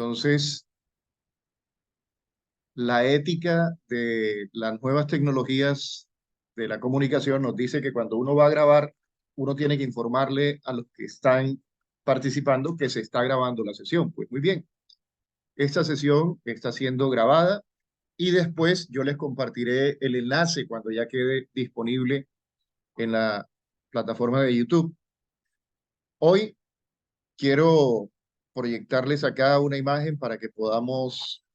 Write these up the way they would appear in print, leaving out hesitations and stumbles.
Entonces, la ética de las nuevas tecnologías de la comunicación nos dice que cuando uno va a grabar, uno tiene que informarle a los que están participando que se está grabando la sesión. Pues muy bien, esta sesión está siendo grabada y después yo les compartiré el enlace cuando ya quede disponible en la plataforma de YouTube. Hoy quiero proyectarles acá una imagen para que podamos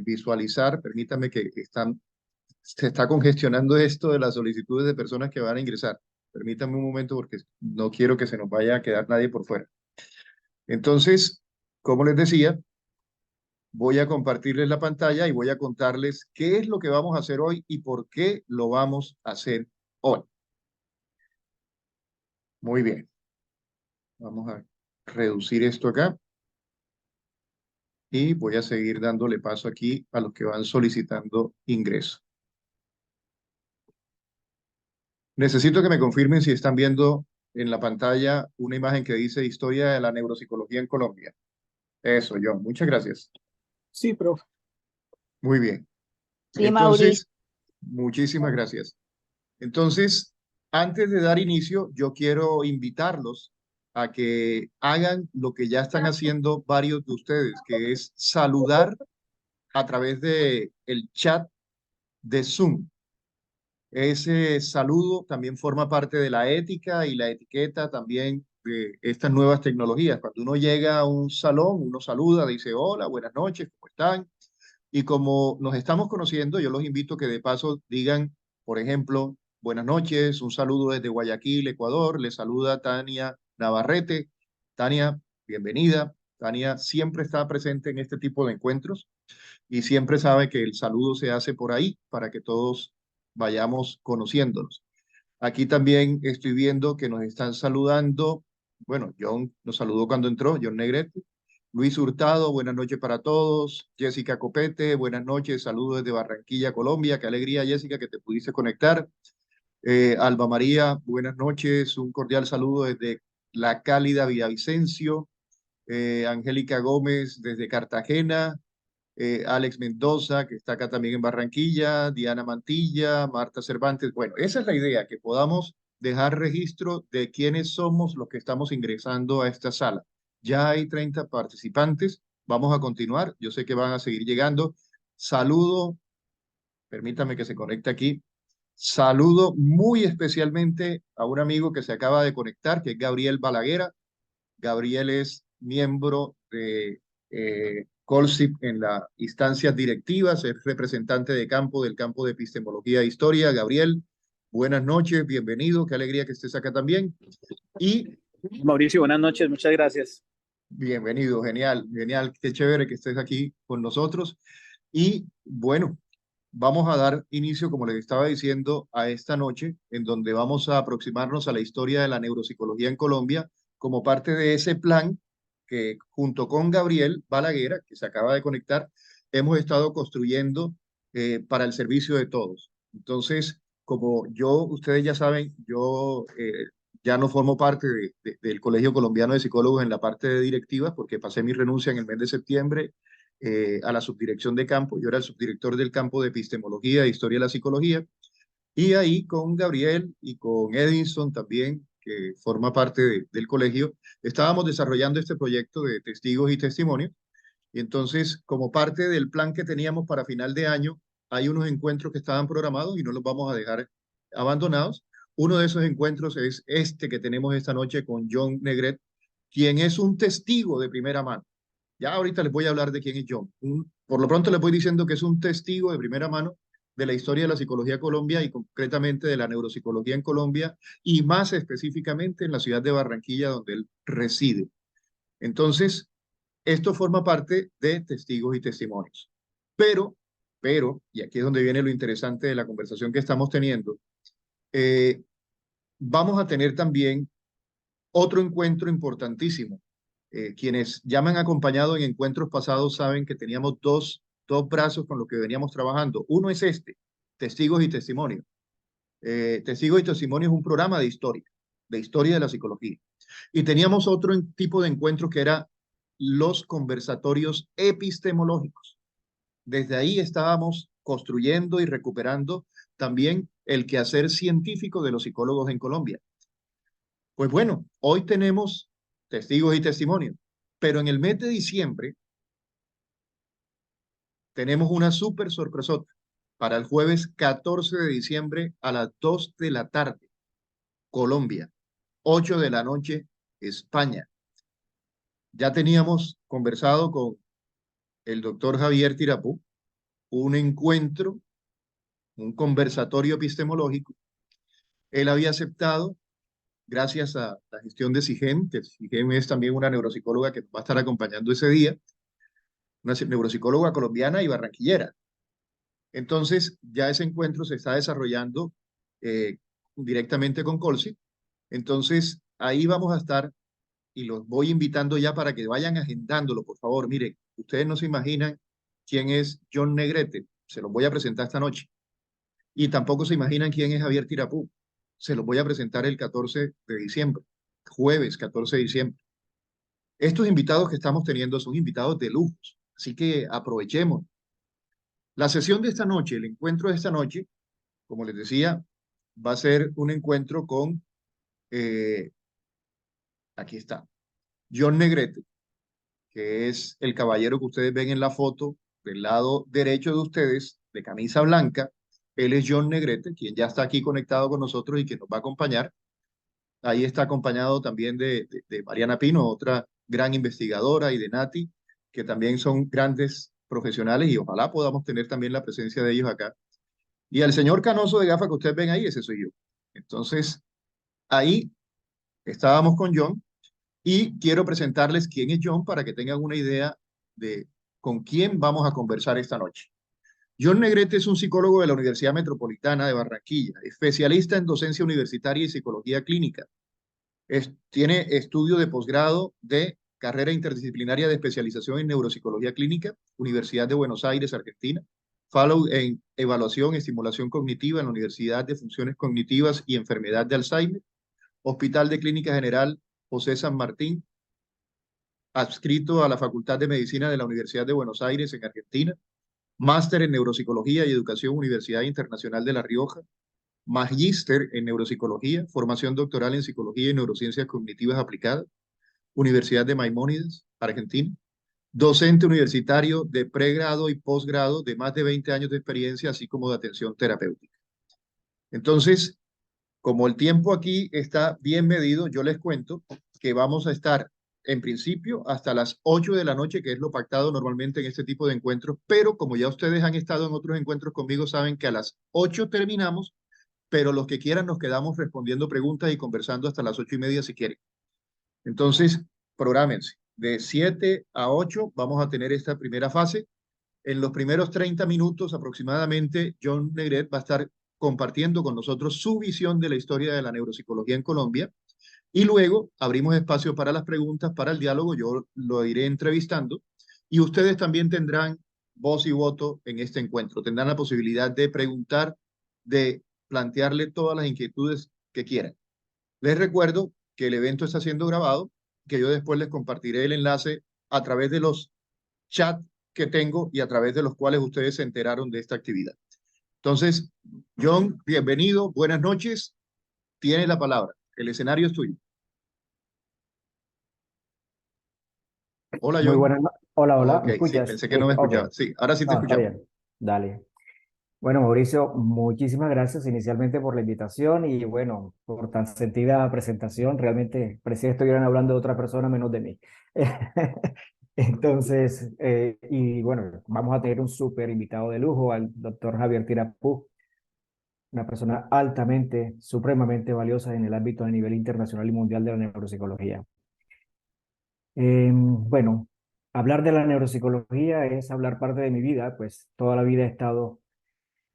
visualizar. Permítame que se está congestionando esto de las solicitudes de personas que van a ingresar. Permítame un momento porque no quiero que se nos vaya a quedar nadie por fuera. Entonces, como les decía, voy a compartirles la pantalla y voy a contarles qué es lo que vamos a hacer hoy y por qué lo vamos a hacer hoy. Muy bien. Vamos a reducir esto acá y voy a seguir dándole paso aquí a los que van solicitando ingreso. Necesito que me confirmen si están viendo en la pantalla una imagen que dice Historia de la Neuropsicología en Colombia. Eso, John. Muchas gracias. Sí, profe. Muy bien. Sí, Mauricio. Entonces, muchísimas gracias. Entonces, antes de dar inicio, yo quiero invitarlos a que hagan lo que ya están haciendo varios de ustedes, que es saludar a través de el chat de Zoom. Ese saludo también forma parte de la ética y la etiqueta también de estas nuevas tecnologías. Cuando uno llega a un salón, uno saluda, dice hola, buenas noches, ¿cómo están? Y como nos estamos conociendo, yo los invito a que de paso digan, por ejemplo, buenas noches, un saludo desde Guayaquil, Ecuador, le saluda Tania Navarrete. Tania, bienvenida. Tania siempre está presente en este tipo de encuentros y siempre sabe que el saludo se hace por ahí para que todos vayamos conociéndonos. Aquí también estoy viendo que nos están saludando. Bueno, John nos saludó cuando entró, John Negrete. Luis Hurtado, buenas noches para todos. Jessica Copete, buenas noches, saludos desde Barranquilla, Colombia. Qué alegría, Jessica, que te pudiste conectar. Alba María, buenas noches, un cordial saludo desde la cálida Villavicencio. Angélica Gómez desde Cartagena. Alex Mendoza, que está acá también en Barranquilla, Diana Mantilla, Marta Cervantes. Bueno, esa es la idea, que podamos dejar registro de quiénes somos los que estamos ingresando a esta sala. Ya hay 30 participantes, vamos a continuar, yo sé que van a seguir llegando. Saludo, permítame que se conecte aquí. Saludo muy especialmente a un amigo que se acaba de conectar, que es Gabriel Balaguera. Gabriel es miembro de Colsip en las instancias directivas, es representante de campo del campo de epistemología e historia. Gabriel, buenas noches, bienvenido, qué alegría que estés acá también. Y Mauricio, buenas noches, muchas gracias. bienvenido, genial, genial, qué chévere que estés aquí con nosotros. Y bueno, vamos a dar inicio, como les estaba diciendo, a esta noche, en donde vamos a aproximarnos a la historia de la neuropsicología en Colombia, como parte de ese plan que junto con Gabriel Balaguera, que se acaba de conectar, hemos estado construyendo para el servicio de todos. Entonces, como ustedes ya saben, yo ya no formo parte del Colegio Colombiano de Psicólogos en la parte de directivas, porque pasé mi renuncia en el mes de septiembre a la subdirección de campo. Yo era el subdirector del campo de epistemología e historia de la psicología. Y ahí con Gabriel y con Edinson también, que forma parte del colegio, estábamos desarrollando este proyecto de testigos y testimonios. Y entonces, como parte del plan que teníamos para final de año, hay unos encuentros que estaban programados y no los vamos a dejar abandonados. Uno de esos encuentros es este que tenemos esta noche con John Negret, quien es un testigo de primera mano. Ya ahorita les voy a hablar de quién es John. Por lo pronto les voy diciendo que es un testigo de primera mano de la historia de la psicología Colombia y concretamente de la neuropsicología en Colombia y más específicamente en la ciudad de Barranquilla donde él reside. Entonces, esto forma parte de testigos y testimonios. Y aquí es donde viene lo interesante de la conversación que estamos teniendo, eh, vamos a tener también otro encuentro importantísimo. Quienes ya me han acompañado en encuentros pasados saben que teníamos dos brazos con los que veníamos trabajando. Uno es este, Testigos y Testimonios. Testigos y Testimonios es un programa de historia de la psicología. Y teníamos otro tipo de encuentro que era los conversatorios epistemológicos. Desde ahí estábamos construyendo y recuperando también el quehacer científico de los psicólogos en Colombia. Pues bueno, hoy tenemos testigos y testimonios, pero en el mes de diciembre tenemos una súper sorpresota para el jueves 14 de diciembre a las 2 de la tarde, Colombia, 8 de la noche, España. Ya teníamos conversado con el doctor Javier Tirapú, un encuentro, un conversatorio epistemológico. Él había aceptado, gracias a la gestión de SIGEM, que SIGEM es también una neuropsicóloga que nos va a estar acompañando ese día, una neuropsicóloga colombiana y barranquillera. Entonces, ya ese encuentro se está desarrollando eh, directamente con Colsi. Entonces, ahí vamos a estar y los voy invitando ya para que vayan agendándolo, por favor. Miren, ustedes no se imaginan quién es John Negrete, se los voy a presentar esta noche. Y tampoco se imaginan quién es Javier Tirapú, se los voy a presentar el 14 de diciembre, jueves 14 de diciembre. Estos invitados que estamos teniendo son invitados de lujo, así que aprovechemos. La sesión de esta noche, el encuentro de esta noche, como les decía, va a ser un encuentro con, eh, aquí está, John Negrete, que es el caballero que ustedes ven en la foto del lado derecho de ustedes, de camisa blanca. Él es John Negrete, quien ya está aquí conectado con nosotros y que nos va a acompañar. Ahí está acompañado también de Mariana Pino, otra gran investigadora, y de Nati, que también son grandes profesionales y ojalá podamos tener también la presencia de ellos acá. Y al señor canoso de gafas que ustedes ven ahí, ese soy yo. Entonces, ahí estábamos con John y quiero presentarles quién es John para que tengan una idea de con quién vamos a conversar esta noche. John Negrete es un psicólogo de la Universidad Metropolitana de Barranquilla, especialista en docencia universitaria y psicología clínica. Tiene estudio de posgrado de carrera interdisciplinaria de especialización en neuropsicología clínica, Universidad de Buenos Aires, Argentina. Fellow en evaluación y estimulación cognitiva en la Universidad de Funciones Cognitivas y Enfermedad de Alzheimer, Hospital de Clínica General José San Martín, adscrito a la Facultad de Medicina de la Universidad de Buenos Aires en Argentina, máster en Neuropsicología y Educación Universidad Internacional de La Rioja, magíster en Neuropsicología, formación doctoral en Psicología y Neurociencias Cognitivas Aplicadas, Universidad de Maimónides, Argentina, docente universitario de pregrado y posgrado de más de 20 años de experiencia, así como de atención terapéutica. Entonces, como el tiempo aquí está bien medido, yo les cuento que vamos a estar en principio hasta las 8 de la noche, que es lo pactado normalmente en este tipo de encuentros, pero como ya ustedes han estado en otros encuentros conmigo, saben que a las 8 terminamos, pero los que quieran nos quedamos respondiendo preguntas y conversando hasta las 8:30 si quieren. Entonces, prográmense. De 7 a 8 vamos a tener esta primera fase. En los primeros 30 minutos aproximadamente, John Negret va a estar compartiendo con nosotros su visión de la historia de la neuropsicología en Colombia. Y luego abrimos espacio para las preguntas, para el diálogo. Yo lo iré entrevistando. Y ustedes también tendrán voz y voto en este encuentro. Tendrán la posibilidad de preguntar, de plantearle todas las inquietudes que quieran. Les recuerdo que el evento está siendo grabado, que yo después les compartiré el enlace a través de los chats que tengo y a través de los cuales ustedes se enteraron de esta actividad. Entonces, John, bienvenido, buenas noches, tiene la palabra, el escenario es tuyo. Hola, Muy John. buenas. Hola, hola, Ok, ¿me sí, escuchas? pensé que no me Ok, escuchaba. Sí, ahora sí te no, está escuchamos. bien. Dale. Bueno, Mauricio, muchísimas gracias inicialmente por la invitación y bueno, por tan sentida presentación. Realmente parecía que estuvieran hablando de otra persona menos de mí. Entonces, y bueno, vamos a tener un súper invitado de lujo al doctor Javier Tirapú, una persona altamente, supremamente valiosa en el ámbito a nivel internacional y mundial de la neuropsicología. Bueno, hablar de la neuropsicología es hablar parte de mi vida, pues toda la vida he estado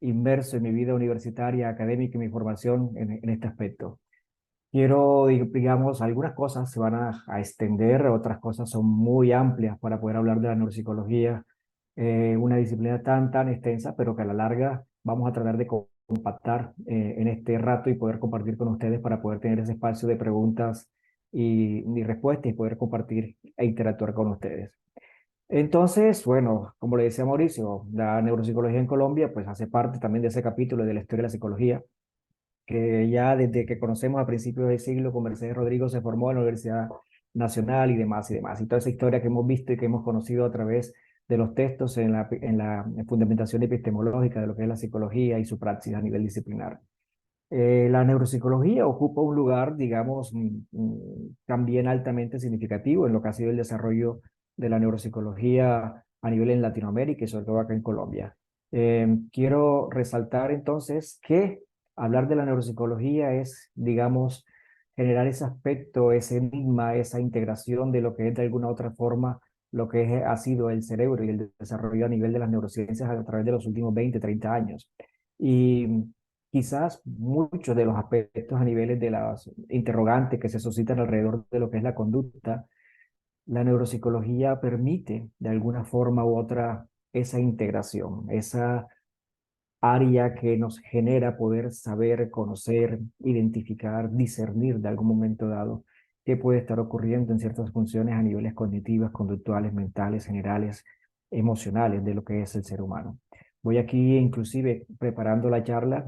inmerso en mi vida universitaria, académica y mi formación en este aspecto. Quiero, digamos, algunas cosas se van a extender, otras cosas son muy amplias para poder hablar de la neuropsicología, una disciplina tan extensa, pero que a la larga vamos a tratar de compactar en este rato y poder compartir con ustedes para poder tener ese espacio de preguntas y mi respuesta y poder compartir e interactuar con ustedes. Entonces, bueno, como le decía Mauricio, la neuropsicología en Colombia pues hace parte también de ese capítulo de la historia de la psicología, que ya desde que conocemos a principios del siglo con Mercedes Rodrigo se formó en la Universidad Nacional y demás y demás. Y toda esa historia que hemos visto y que hemos conocido a través de los textos en la fundamentación epistemológica de lo que es la psicología y su praxis a nivel disciplinar. La neuropsicología ocupa un lugar, digamos, también altamente significativo en lo que ha sido el desarrollo de la neuropsicología a nivel en Latinoamérica y sobre todo acá en Colombia. Quiero resaltar entonces que hablar de la neuropsicología es, digamos, generar ese aspecto, ese enigma, esa integración de lo que es de alguna otra forma lo que ha sido el cerebro y el desarrollo a nivel de las neurociencias a través de los últimos 20, 30 años. Y quizás muchos de los aspectos a niveles de las interrogantes que se suscitan alrededor de lo que es la conducta, la neuropsicología permite de alguna forma u otra esa integración, esa área que nos genera poder saber, conocer, identificar, discernir de algún momento dado qué puede estar ocurriendo en ciertas funciones a niveles cognitivos, conductuales, mentales, generales, emocionales de lo que es el ser humano. Voy aquí, inclusive, preparando la charla,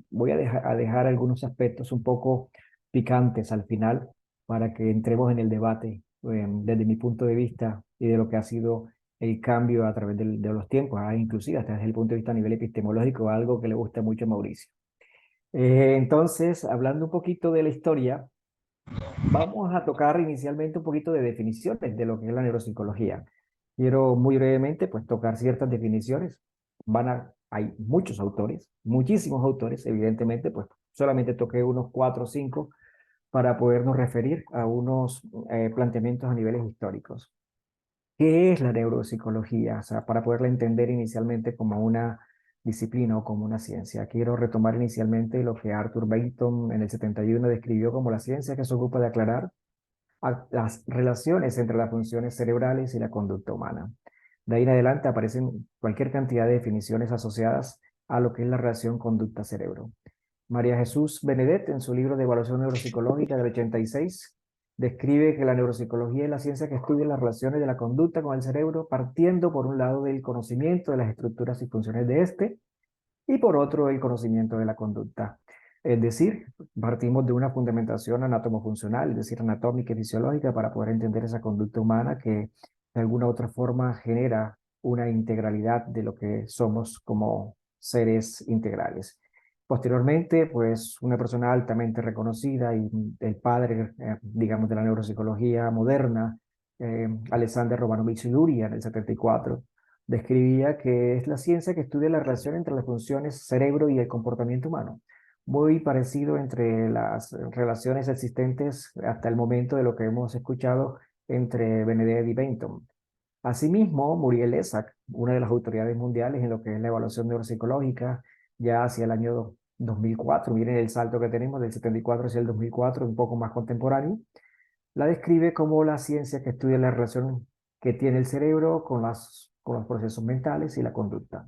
voy a dejar algunos aspectos un poco picantes al final para que entremos en el debate desde mi punto de vista y de lo que ha sido el cambio a través de los tiempos, inclusive hasta desde el punto de vista a nivel epistemológico, algo que le gusta mucho a Mauricio. Entonces, hablando un poquito de la historia, vamos a tocar inicialmente un poquito de definiciones de lo que es la neuropsicología. Quiero muy brevemente pues tocar ciertas definiciones. Hay muchos autores, muchísimos autores, evidentemente, pues solamente toqué unos 4 o 5 para podernos referir a unos planteamientos a niveles históricos. ¿Qué es la neuropsicología? O sea, para poderla entender inicialmente como una disciplina o como una ciencia. Quiero retomar inicialmente lo que Arthur Benton en el 71 describió como la ciencia que se ocupa de aclarar las relaciones entre las funciones cerebrales y la conducta humana. De ahí en adelante aparecen cualquier cantidad de definiciones asociadas a lo que es la relación conducta-cerebro. María Jesús Benedet, en su libro de Evaluación Neuropsicológica del 86, describe que la neuropsicología es la ciencia que estudia las relaciones de la conducta con el cerebro, partiendo por un lado del conocimiento de las estructuras y funciones de este, y por otro el conocimiento de la conducta. Es decir, partimos de una fundamentación anatomofuncional, es decir, anatómica y fisiológica, para poder entender esa conducta humana que de alguna u otra forma genera una integralidad de lo que somos como seres integrales. Posteriormente, pues una persona altamente reconocida y el padre, digamos, de la neuropsicología moderna, Alexander Romanovich Luria, en el 74, describía que es la ciencia que estudia la relación entre las funciones cerebro y el comportamiento humano, muy parecido entre las relaciones existentes hasta el momento de lo que hemos escuchado entre Benedetto y Benton. Asimismo, Muriel Esac, una de las autoridades mundiales en lo que es la evaluación neuropsicológica, ya hacia el año 2004, miren el salto que tenemos del 74 hacia el 2004, un poco más contemporáneo, la describe como la ciencia que estudia la relación que tiene el cerebro con los procesos mentales y la conducta.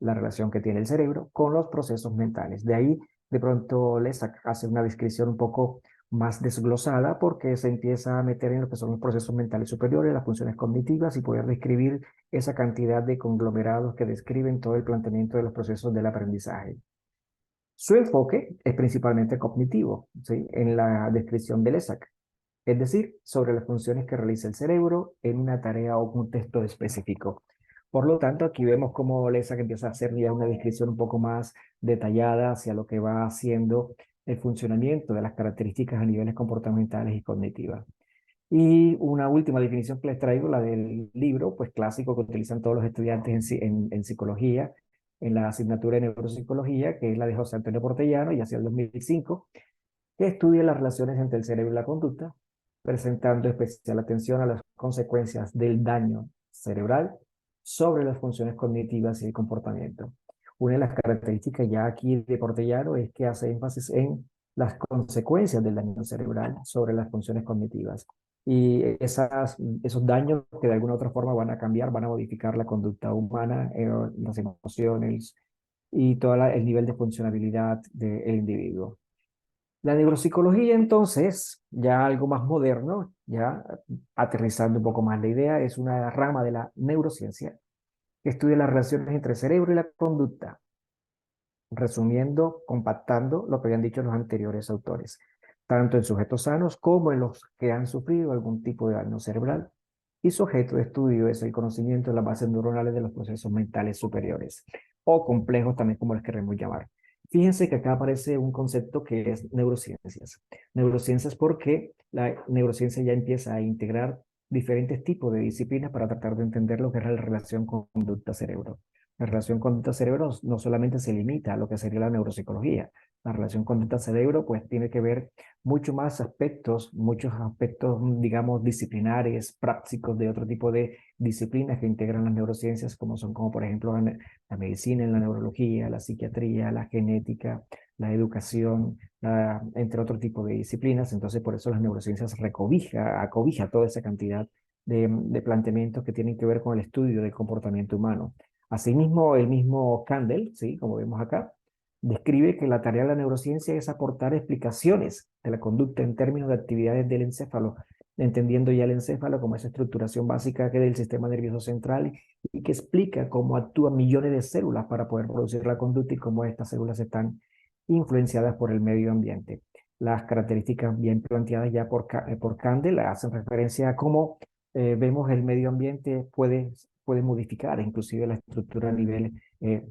La relación que tiene el cerebro con los procesos mentales. De ahí, de pronto, les hace una descripción un poco más desglosada porque se empieza a meter en lo que son los procesos mentales superiores, las funciones cognitivas y poder describir esa cantidad de conglomerados que describen todo el planteamiento de los procesos del aprendizaje. Su enfoque es principalmente cognitivo, ¿sí? En la descripción del ESAC, es decir, sobre las funciones que realiza el cerebro en una tarea o contexto específico. Por lo tanto, aquí vemos cómo Lesa que empieza a hacer ya una descripción un poco más detallada hacia lo que va haciendo el funcionamiento de las características a niveles comportamentales y cognitivas. Y una última definición que les traigo, la del libro, pues clásico que utilizan todos los estudiantes en psicología, en la asignatura de neuropsicología, que es la de José Antonio Portellano, y hacia el 2005, que estudia las relaciones entre el cerebro y la conducta, presentando especial atención a las consecuencias del daño cerebral sobre las funciones cognitivas y el comportamiento. Una de las características ya aquí de Portellano es que hace énfasis en las consecuencias del daño cerebral sobre las funciones cognitivas. Y esos daños que de alguna u otra forma van a cambiar, van a modificar la conducta humana, las emociones y todo el nivel de funcionabilidad del individuo. La neuropsicología, entonces, ya algo más moderno, ya aterrizando un poco más la idea, es una rama de la neurociencia que estudia las relaciones entre el cerebro y la conducta, resumiendo, compactando lo que habían dicho los anteriores autores, tanto en sujetos sanos como en los que han sufrido algún tipo de daño cerebral. Y su objeto de estudio es el conocimiento de las bases neuronales de los procesos mentales superiores, o complejos también como les queremos llamar. Fíjense que acá aparece un concepto que es neurociencias. Neurociencias porque la neurociencia ya empieza a integrar diferentes tipos de disciplinas para tratar de entender lo que es la relación conducta-cerebro. La relación conducta-cerebro no solamente se limita a lo que sería la neuropsicología. La relación conducta-cerebro pues tiene que ver muchos aspectos, digamos, disciplinares, prácticos de otro tipo de disciplinas que integran las neurociencias, como son, como por ejemplo, la medicina, la neurología, la psiquiatría, la genética, la educación, entre otro tipo de disciplinas. Entonces, por eso las neurociencias acobija toda esa cantidad de planteamientos que tienen que ver con el estudio del comportamiento humano. Asimismo, el mismo Kandel, ¿sí? Como vemos acá, describe que la tarea de la neurociencia es aportar explicaciones de la conducta en términos de actividades del encéfalo, entendiendo ya el encéfalo como esa estructuración básica que del sistema nervioso central y que explica cómo actúan millones de células para poder producir la conducta y cómo estas células están influenciadas por el medio ambiente. Las características bien planteadas ya por Kandel hacen referencia a cómo vemos el medio ambiente puede modificar inclusive la estructura a nivel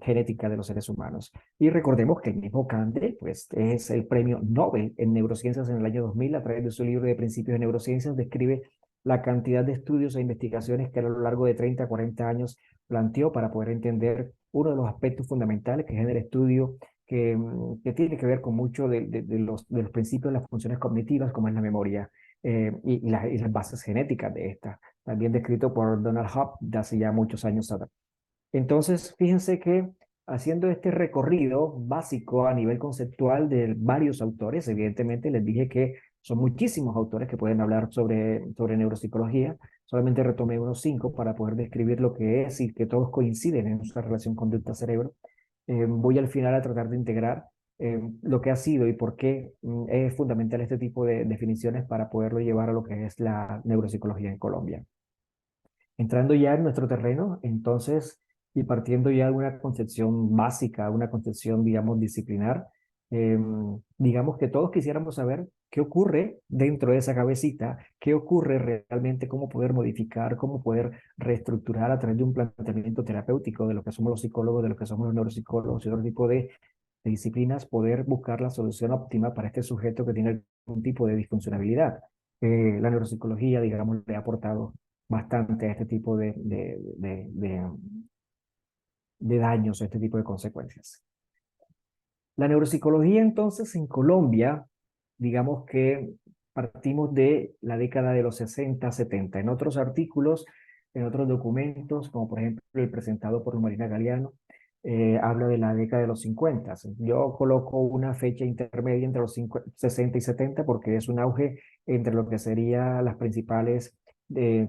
genética de los seres humanos. Y recordemos que el mismo Kandel pues, es el premio Nobel en neurociencias en el año 2000 a través de su libro de Principios de Neurociencias, describe la cantidad de estudios e investigaciones que a lo largo de 30 a 40 años planteó para poder entender uno de los aspectos fundamentales que es el estudio que tiene que ver con mucho de los principios de las funciones cognitivas, como es la memoria y las bases genéticas de esta, también descrito por Donald Hopf de hace ya muchos años atrás. Entonces, fíjense que haciendo este recorrido básico a nivel conceptual de varios autores, evidentemente les dije que son muchísimos autores que pueden hablar sobre neuropsicología, solamente retomé unos 5 para poder describir lo que es y que todos coinciden en nuestra relación conducta-cerebro. Voy al final a tratar de integrar lo que ha sido y por qué es fundamental este tipo de definiciones para poderlo llevar a lo que es la neuropsicología en Colombia. Entrando ya en nuestro terreno, entonces, y partiendo ya de una concepción básica, una concepción, digamos, disciplinar, digamos que todos quisiéramos saber qué ocurre dentro de esa cabecita, qué ocurre realmente, cómo poder modificar, cómo poder reestructurar a través de un planteamiento terapéutico de lo que somos los psicólogos, de lo que somos los neuropsicólogos y otro tipo de disciplinas, poder buscar la solución óptima para este sujeto que tiene algún tipo de disfuncionalidad. La neuropsicología, digamos, le ha aportado bastante a este tipo de daños, a este tipo de consecuencias. La neuropsicología, entonces, en Colombia, digamos que partimos de la década de los 60, 70. En otros artículos, en otros documentos, como por ejemplo el presentado por Marina Galeano, habla de la década de los 50. Yo coloco una fecha intermedia entre los 60 y 70 porque es un auge entre lo que serían las principales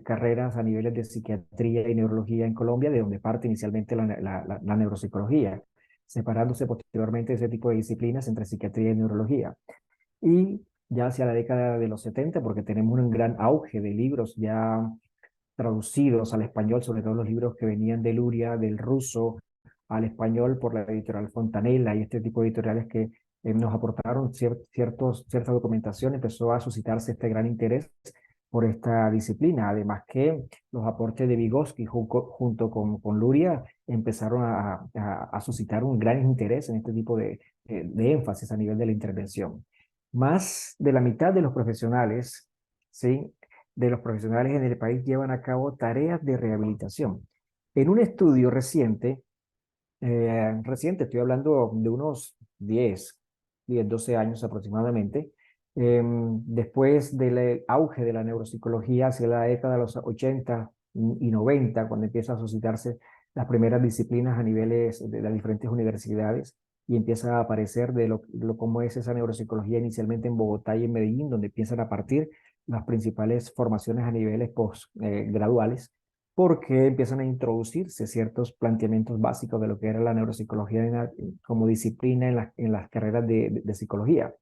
carreras a niveles de psiquiatría y neurología en Colombia, de donde parte inicialmente la neuropsicología, separándose posteriormente ese tipo de disciplinas entre psiquiatría y neurología. Y ya hacia la década de los 70, porque tenemos un gran auge de libros ya traducidos al español, sobre todo los libros que venían de Luria, del ruso al español por la editorial Fontanella y este tipo de editoriales que nos aportaron cierta documentación, empezó a suscitarse este gran interés por esta disciplina. Además que los aportes de Vygotsky junto con Luria empezaron a suscitar un gran interés en este tipo de énfasis a nivel de la intervención. Más de la mitad de los profesionales, ¿sí? De los profesionales en el país llevan a cabo tareas de rehabilitación. En un estudio reciente, estoy hablando de unos 12 años aproximadamente, después del auge de la neuropsicología hacia la década de los 80 y 90, cuando empieza a suscitarse las primeras disciplinas a niveles de las diferentes universidades y empieza a aparecer cómo es esa neuropsicología inicialmente en Bogotá y en Medellín, donde empiezan a partir las principales formaciones a niveles postgraduales, porque empiezan a introducirse ciertos planteamientos básicos de lo que era la neuropsicología como disciplina en las carreras de psicología.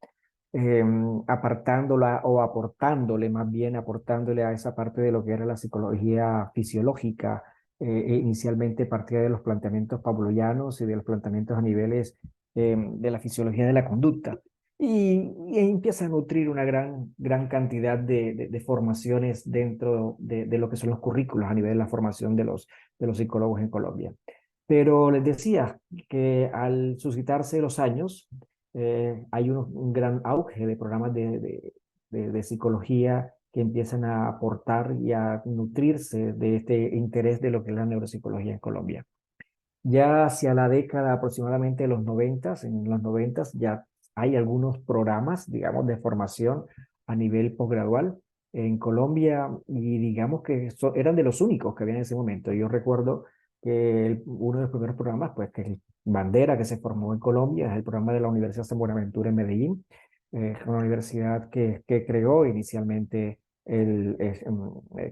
apartándola o aportándole, más bien aportándole a esa parte de lo que era la psicología fisiológica. Inicialmente partía de los planteamientos pavlovianos y de los planteamientos a niveles de la fisiología de la conducta. Y empieza a nutrir una gran cantidad de formaciones dentro de lo que son los currículos a nivel de la formación de los psicólogos en Colombia. Pero les decía que al suscitarse los años, hay un gran auge de programas de psicología que empiezan a aportar y a nutrirse de este interés de lo que es la neuropsicología en Colombia. Ya hacia la década aproximadamente de los noventas, en los noventas ya hay algunos programas, digamos, de formación a nivel posgradual en Colombia y digamos que eran de los únicos que había en ese momento. Yo recuerdo que uno de los primeros programas, pues que es Bandera, que se formó en Colombia, es el programa de la Universidad San Buenaventura en Medellín, una universidad que creó inicialmente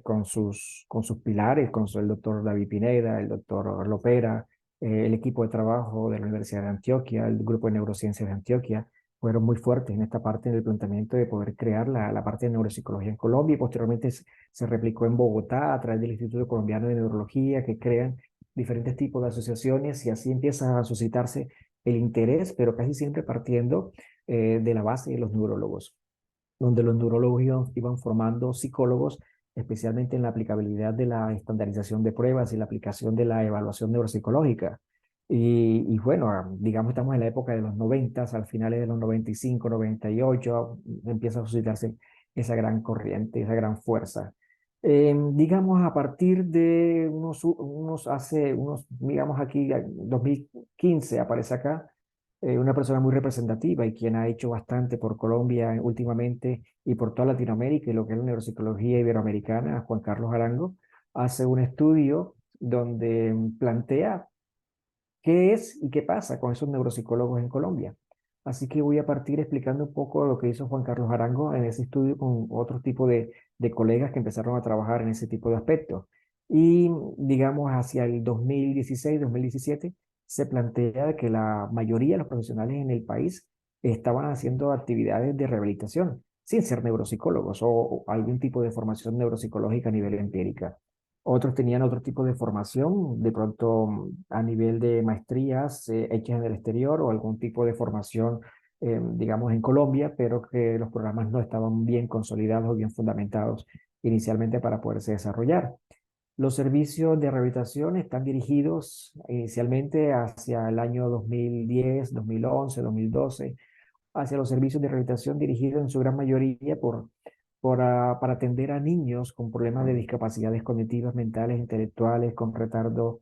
con sus pilares, el doctor David Pineda, el doctor Lopera, el equipo de trabajo de la Universidad de Antioquia, el grupo de neurociencias de Antioquia, fueron muy fuertes en esta parte del planteamiento de poder crear la parte de neuropsicología en Colombia y posteriormente se replicó en Bogotá a través del Instituto Colombiano de Neurología, que crean diferentes tipos de asociaciones y así empieza a suscitarse el interés, pero casi siempre partiendo de la base de los neurólogos, donde los neurólogos iban formando psicólogos, especialmente en la aplicabilidad de la estandarización de pruebas y la aplicación de la evaluación neuropsicológica. Y bueno, digamos, estamos en la época de los 90, al finales de los 95, 98, empieza a suscitarse esa gran corriente, esa gran fuerza. Digamos, a partir de digamos aquí, 2015 aparece acá, una persona muy representativa y quien ha hecho bastante por Colombia últimamente y por toda Latinoamérica y lo que es la neuropsicología iberoamericana, Juan Carlos Arango, hace un estudio donde plantea qué es y qué pasa con esos neuropsicólogos en Colombia. Así que voy a partir explicando un poco lo que hizo Juan Carlos Arango en ese estudio con otro tipo de colegas que empezaron a trabajar en ese tipo de aspectos. Y digamos, hacia el 2016, 2017, se plantea que la mayoría de los profesionales en el país estaban haciendo actividades de rehabilitación sin ser neuropsicólogos o algún tipo de formación neuropsicológica a nivel empírica. Otros tenían otro tipo de formación, de pronto a nivel de maestrías hechas en el exterior o algún tipo de formación, digamos, en Colombia, pero que los programas no estaban bien consolidados o bien fundamentados inicialmente para poderse desarrollar. Los servicios de rehabilitación están dirigidos inicialmente hacia el año 2010, 2011, 2012, hacia los servicios de rehabilitación dirigidos en su gran mayoría para atender a niños con problemas de discapacidades cognitivas, mentales, intelectuales, con retardo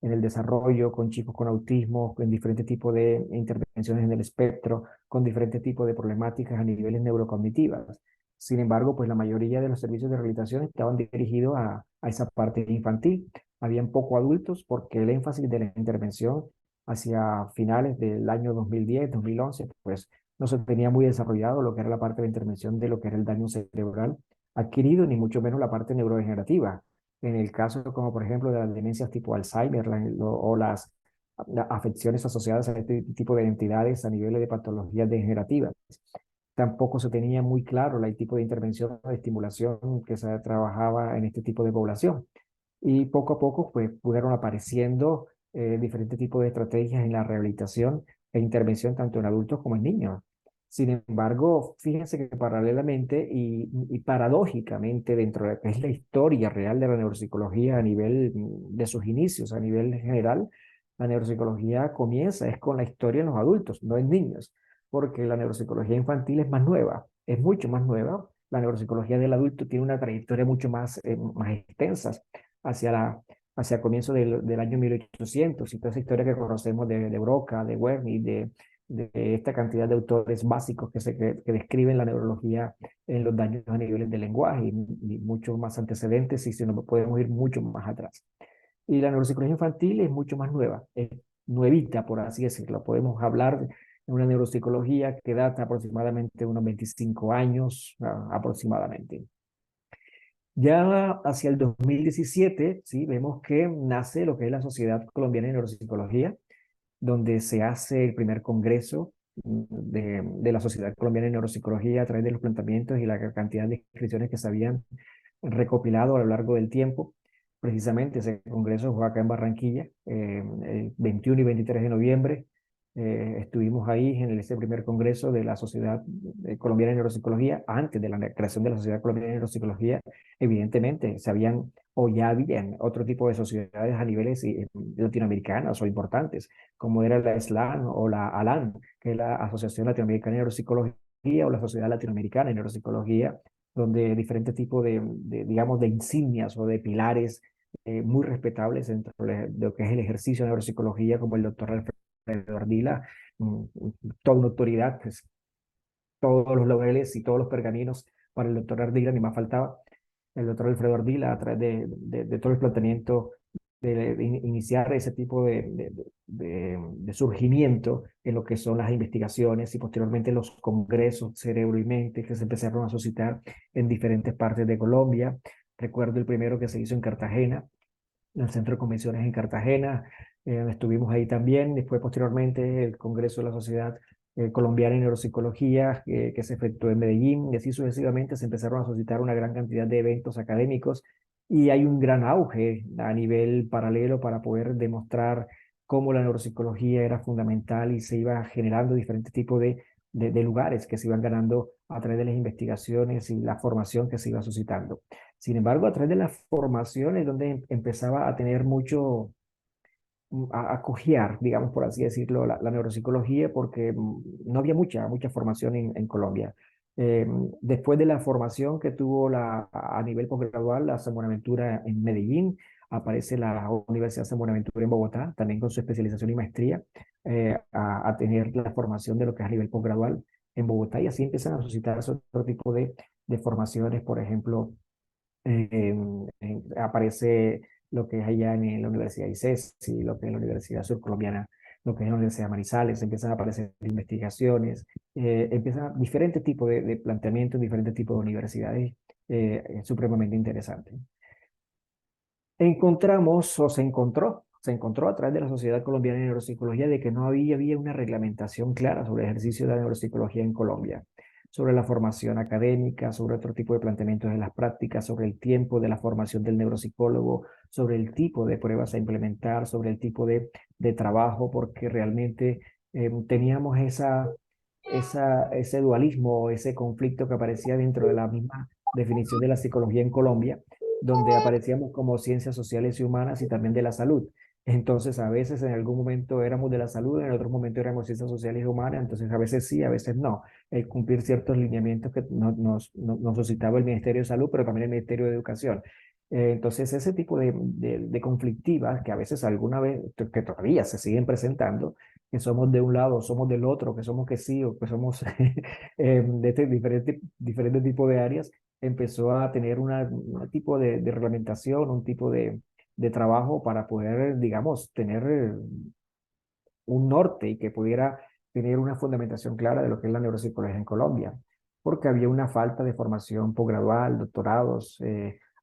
en el desarrollo, con chicos con autismo, con diferentes tipos de intervenciones en el espectro, con diferentes tipos de problemáticas a niveles neurocognitivas. Sin embargo, pues la mayoría de los servicios de rehabilitación estaban dirigidos a esa parte infantil. Habían poco adultos porque el énfasis de la intervención hacia finales del año 2010, 2011, pues no se tenía muy desarrollado lo que era la parte de intervención de lo que era el daño cerebral adquirido, ni mucho menos la parte neurodegenerativa. En el caso, como por ejemplo, de las demencias tipo Alzheimer o las afecciones asociadas a este tipo de entidades a nivel de patologías degenerativas. Tampoco se tenía muy claro el tipo de intervención o de estimulación que se trabajaba en este tipo de población. Y poco a poco pues fueron apareciendo diferentes tipos de estrategias en la rehabilitación e intervención tanto en adultos como en niños. Sin embargo, fíjense que paralelamente y paradójicamente dentro de lo que es la historia real de la neuropsicología a nivel de sus inicios, a nivel general, la neuropsicología comienza es con la historia en los adultos, no en niños, porque la neuropsicología infantil es más nueva, es mucho más nueva. La neuropsicología del adulto tiene una trayectoria mucho más extensa hacia hacia comienzo del año 1800 y toda esa historia que conocemos de Broca, de Wernicke, de esta cantidad de autores básicos que describen la neurología en los daños a niveles de lenguaje y muchos más antecedentes y si no podemos ir mucho más atrás. Y la neuropsicología infantil es mucho más nueva, es nuevita, por así decirlo. Podemos hablar de una neuropsicología que data aproximadamente de unos 25 años aproximadamente. Ya hacia el 2017, ¿sí? Vemos que nace lo que es la Sociedad Colombiana de Neuropsicología, donde se hace el primer congreso de la Sociedad Colombiana de Neuropsicología a través de los planteamientos y la cantidad de inscripciones que se habían recopilado a lo largo del tiempo. Precisamente ese congreso fue acá en Barranquilla, el 21 y 23 de noviembre. Estuvimos ahí en ese primer congreso de la Sociedad Colombiana de Neuropsicología. Antes de la creación de la Sociedad Colombiana de Neuropsicología, evidentemente se habían o ya habían otro tipo de sociedades a niveles latinoamericanos o importantes, como era la SLAN o la ALAN, que es la Asociación Latinoamericana de Neuropsicología, o la Sociedad Latinoamericana de Neuropsicología, donde diferentes tipos digamos, de insignias o de pilares muy respetables dentro de lo que es el ejercicio de neuropsicología, como el doctor Alfredo Ardila, toda una autoridad, pues, todos los laureles y todos los pergaminos para el doctor Ardila, ni más faltaba. El doctor Alfredo Ardila, a través de todo el planteamiento de iniciar ese tipo de surgimiento en lo que son las investigaciones y posteriormente los congresos cerebro y mente que se empezaron a suscitar en diferentes partes de Colombia. Recuerdo el primero que se hizo en Cartagena, en el Centro de Convenciones en Cartagena. Estuvimos ahí también. Después, posteriormente, el Congreso de la Sociedad Colombiana de Neuropsicología, que se efectuó en Medellín, y así sucesivamente se empezaron a suscitar una gran cantidad de eventos académicos, y hay un gran auge a nivel paralelo para poder demostrar cómo la neuropsicología era fundamental, y se iba generando diferentes tipos de lugares que se iban ganando a través de las investigaciones y la formación que se iba suscitando. Sin embargo, a través de las formaciones donde empezaba a tener mucho, a cojear, digamos por así decirlo, la neuropsicología, porque no había mucha formación en Colombia. Después de la formación que tuvo a nivel posgradual la San Buenaventura en Medellín, aparece la Universidad San Buenaventura en Bogotá, también con su especialización y maestría, a tener la formación de lo que es a nivel posgradual en Bogotá, y así empiezan a suscitarse otro tipo de formaciones. Por ejemplo, aparece lo que es allá en la Universidad ICES y lo que es la Universidad Surcolombiana, lo que es la Universidad de Manizales. Empiezan a aparecer investigaciones, empiezan diferentes tipos de planteamientos, diferentes tipos de universidades, supremamente interesantes. Encontramos, o se encontró a través de la Sociedad Colombiana de Neuropsicología, de que no había una reglamentación clara sobre el ejercicio de la neuropsicología en Colombia, sobre la formación académica, sobre otro tipo de planteamientos de las prácticas, sobre el tiempo de la formación del neuropsicólogo, sobre el tipo de pruebas a implementar, sobre el tipo de trabajo, porque realmente teníamos ese dualismo, ese conflicto que aparecía dentro de la misma definición de la psicología en Colombia, donde aparecíamos como ciencias sociales y humanas y también de la salud. Entonces, a veces en algún momento éramos de la salud, en otro momento éramos ciencias sociales y humanas, entonces a veces sí, a veces no. Cumplir ciertos lineamientos que nos suscitaba el Ministerio de Salud, pero también el Ministerio de Educación. Entonces, ese tipo de conflictivas que a veces alguna vez, que todavía se siguen presentando, que somos de un lado, somos del otro, que somos que sí o que somos de este diferente tipo de áreas, empezó a tener un tipo de reglamentación, un tipo de trabajo para poder, digamos, tener un norte y que pudiera tener una fundamentación clara de lo que es la neuropsicología en Colombia, porque había una falta de formación posgradual, doctorados.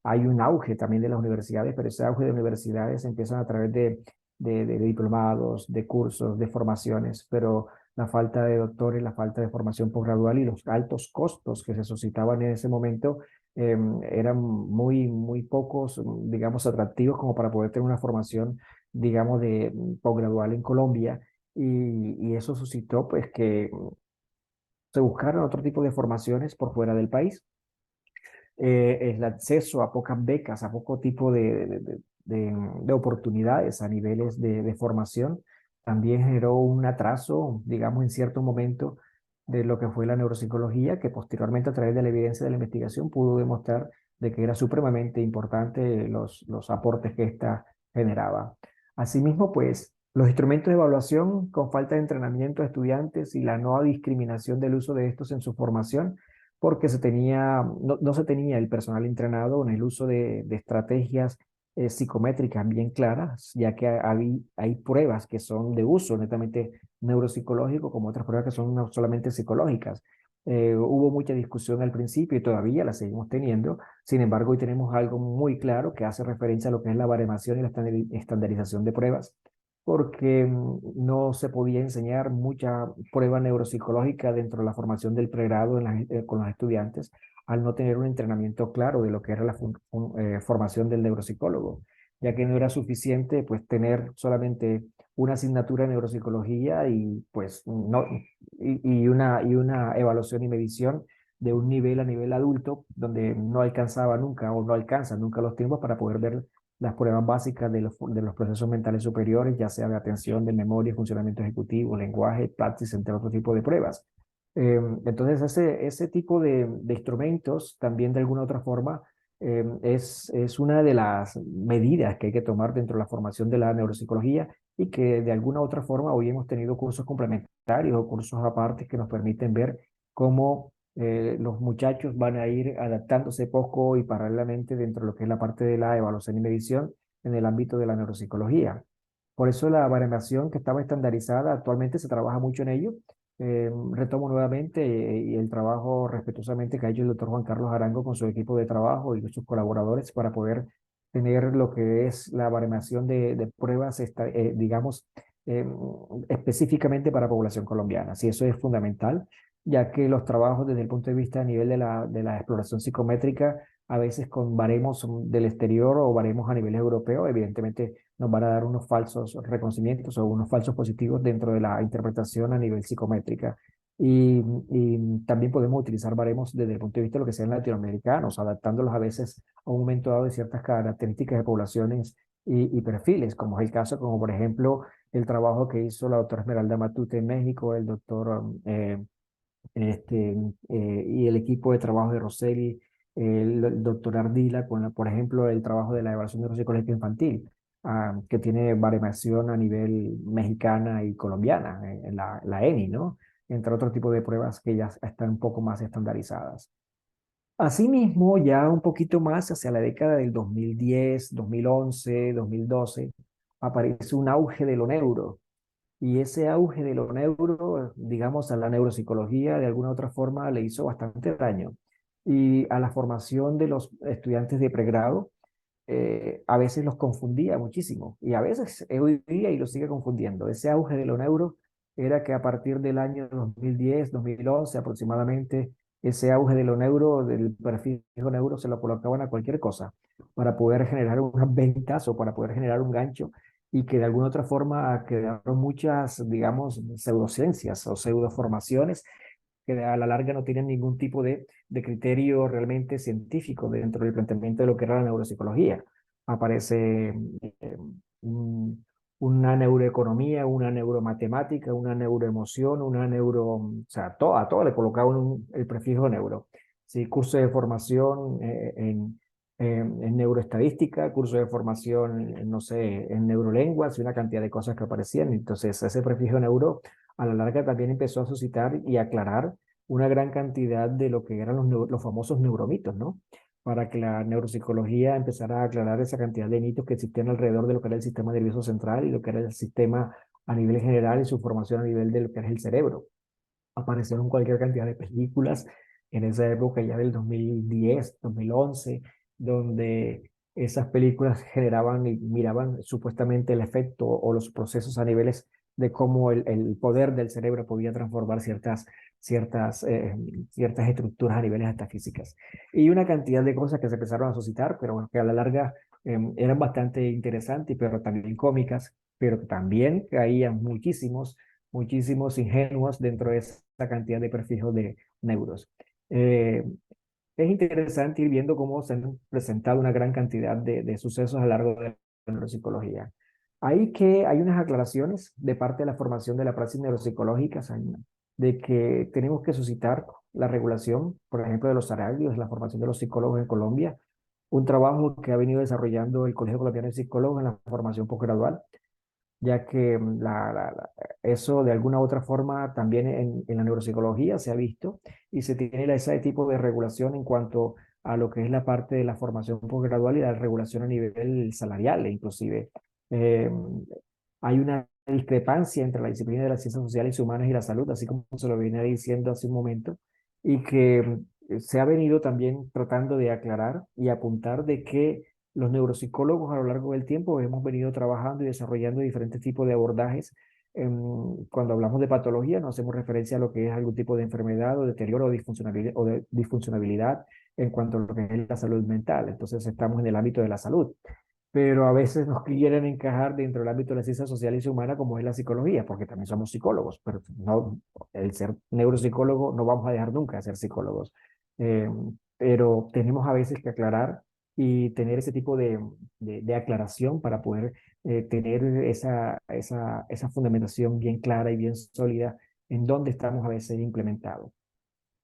Hay un auge también de las universidades, pero ese auge de universidades empieza a través de diplomados, de cursos, de formaciones, pero la falta de doctores, la falta de formación posgradual y los altos costos que se suscitaban en ese momento eran muy pocos, digamos, atractivos como para poder tener una formación, digamos, de posgradual en Colombia, y eso suscitó pues que se buscaran otro tipo de formaciones por fuera del país. El acceso a pocas becas, a poco tipo de oportunidades a niveles de formación, también generó un atraso, digamos, en cierto momento de lo que fue la neuropsicología, que posteriormente a través de la evidencia de la investigación pudo demostrar de que era supremamente importante los aportes que ésta generaba. Asimismo, pues, los instrumentos de evaluación con falta de entrenamiento de estudiantes y la no discriminación del uso de estos en su formación, porque no se tenía el personal entrenado en el uso de estrategias psicométricas bien claras, ya que hay pruebas que son de uso netamente neuropsicológico, como otras pruebas que son no solamente psicológicas. Hubo mucha discusión al principio y todavía la seguimos teniendo. Sin embargo, hoy tenemos algo muy claro que hace referencia a lo que es la baremación y la estandarización de pruebas, porque no se podía enseñar mucha prueba neuropsicológica dentro de la formación del pregrado con los estudiantes, al no tener un entrenamiento claro de lo que era la formación del neuropsicólogo, ya que no era suficiente pues tener solamente una asignatura de neuropsicología y pues no y una evaluación y medición de un nivel a nivel adulto donde no alcanzaba nunca o no alcanza nunca los tiempos para poder ver las pruebas básicas de los procesos mentales superiores, ya sea de atención, de memoria, funcionamiento ejecutivo, lenguaje, praxis, entre otros tipos de pruebas. Entonces, ese tipo de instrumentos también de alguna otra forma es una de las medidas que hay que tomar dentro de la formación de la neuropsicología y que de alguna otra forma hoy hemos tenido cursos complementarios o cursos aparte que nos permiten ver cómo los muchachos van a ir adaptándose poco y paralelamente dentro de lo que es la parte de la evaluación y medición en el ámbito de la neuropsicología. Por eso la baremación que estaba estandarizada, actualmente se trabaja mucho en ello. Retomo nuevamente y el trabajo respetuosamente que ha hecho el doctor Juan Carlos Arango con su equipo de trabajo y sus colaboradores para poder tener lo que es la baremación de pruebas, digamos, eh, específicamente para población colombiana. Sí, eso es fundamental, ya que los trabajos desde el punto de vista a nivel de la exploración psicométrica, a veces con baremos del exterior o baremos a nivel europeo, evidentemente nos van a dar unos falsos reconocimientos o unos falsos positivos dentro de la interpretación a nivel psicométrica. Y también podemos utilizar baremos desde el punto de vista de lo que sean latinoamericanos, adaptándolos a veces a un momento dado de ciertas características de poblaciones y perfiles, como es el caso, como por ejemplo el trabajo que hizo la doctora Esmeralda Matute en México, el doctor este, y el equipo de trabajo de Rosselli, el doctor Ardila, por ejemplo, el trabajo de la evaluación neuropsicológica infantil, que tiene baremación a nivel mexicana y colombiana, la ENI, ¿no? Entre otros tipos de pruebas que ya están un poco más estandarizadas. Asimismo, ya un poquito más hacia la década del 2010, 2011, 2012, aparece un auge de lo neuro, y ese auge de lo neuro, digamos, a la neuropsicología de alguna otra forma le hizo bastante daño. Y a la formación de los estudiantes de pregrado, a veces los confundía muchísimo. Y a veces hoy día y lo sigue confundiendo. Ese auge de lo neuro era que a partir del año 2010, 2011 aproximadamente, ese auge de lo neuro, del perfil neuro, se lo colocaban a cualquier cosa para poder generar unas ventas o para poder generar un gancho y que de alguna otra forma quedaron muchas, digamos, pseudociencias o pseudoformaciones que a la larga no tienen ningún tipo de criterio realmente científico dentro del planteamiento de lo que era la neuropsicología. Aparece una neuroeconomía, una neuromatemática, una neuroemoción, una neuro, o sea, a todo le colocaban el prefijo neuro. Sí, curso de formación en neuroestadística, curso de formación, no sé, en neurolenguas y una cantidad de cosas que aparecían. Entonces, ese prefijo neuro a la larga también empezó a suscitar y aclarar una gran cantidad de lo que eran los famosos neuromitos, ¿no? Para que la neuropsicología empezara a aclarar esa cantidad de mitos que existían alrededor de lo que era el sistema nervioso central y lo que era el sistema a nivel general y su formación a nivel de lo que era el cerebro. Aparecieron cualquier cantidad de películas en esa época ya del 2010, 2011, donde esas películas generaban y miraban supuestamente el efecto o los procesos a niveles de cómo el poder del cerebro podía transformar ciertas estructuras a niveles hasta físicas. Y una cantidad de cosas que se empezaron a suscitar, pero bueno, que a la larga eran bastante interesantes, pero también cómicas, pero que también caían muchísimos ingenuos dentro de esa cantidad de prefijos de neuros. Eh, es interesante ir viendo cómo se han presentado una gran cantidad de sucesos a lo largo de la neuropsicología. Hay unas aclaraciones de parte de la formación de la praxis neuropsicológica, de que tenemos que suscitar la regulación, por ejemplo, de los horarios, la formación de los psicólogos en Colombia, un trabajo que ha venido desarrollando el Colegio Colombiano de Psicólogos en la formación posgradual, ya que eso de alguna u otra forma también en la neuropsicología se ha visto y se tiene ese tipo de regulación en cuanto a lo que es la parte de la formación posgradual y la regulación a nivel salarial, inclusive. Eh, Hay una discrepancia entre la disciplina de las ciencias sociales y humanas y la salud, así como se lo venía diciendo hace un momento, y que se ha venido también tratando de aclarar y apuntar de que Los neuropsicólogos a lo largo del tiempo hemos venido trabajando y desarrollando diferentes tipos de abordajes. Cuando hablamos de patología, no hacemos referencia a lo que es algún tipo de enfermedad o deterioro o de disfuncionalidad en cuanto a lo que es la salud mental. Entonces estamos en el ámbito de la salud, pero a veces nos quieren encajar dentro del ámbito de la ciencia social y humana como es la psicología, porque también somos psicólogos, pero no, el ser neuropsicólogo no vamos a dejar nunca de ser psicólogos. Eh, pero tenemos a veces que aclarar y tener ese tipo de aclaración para poder tener esa fundamentación bien clara y bien sólida en dónde estamos a veces implementados.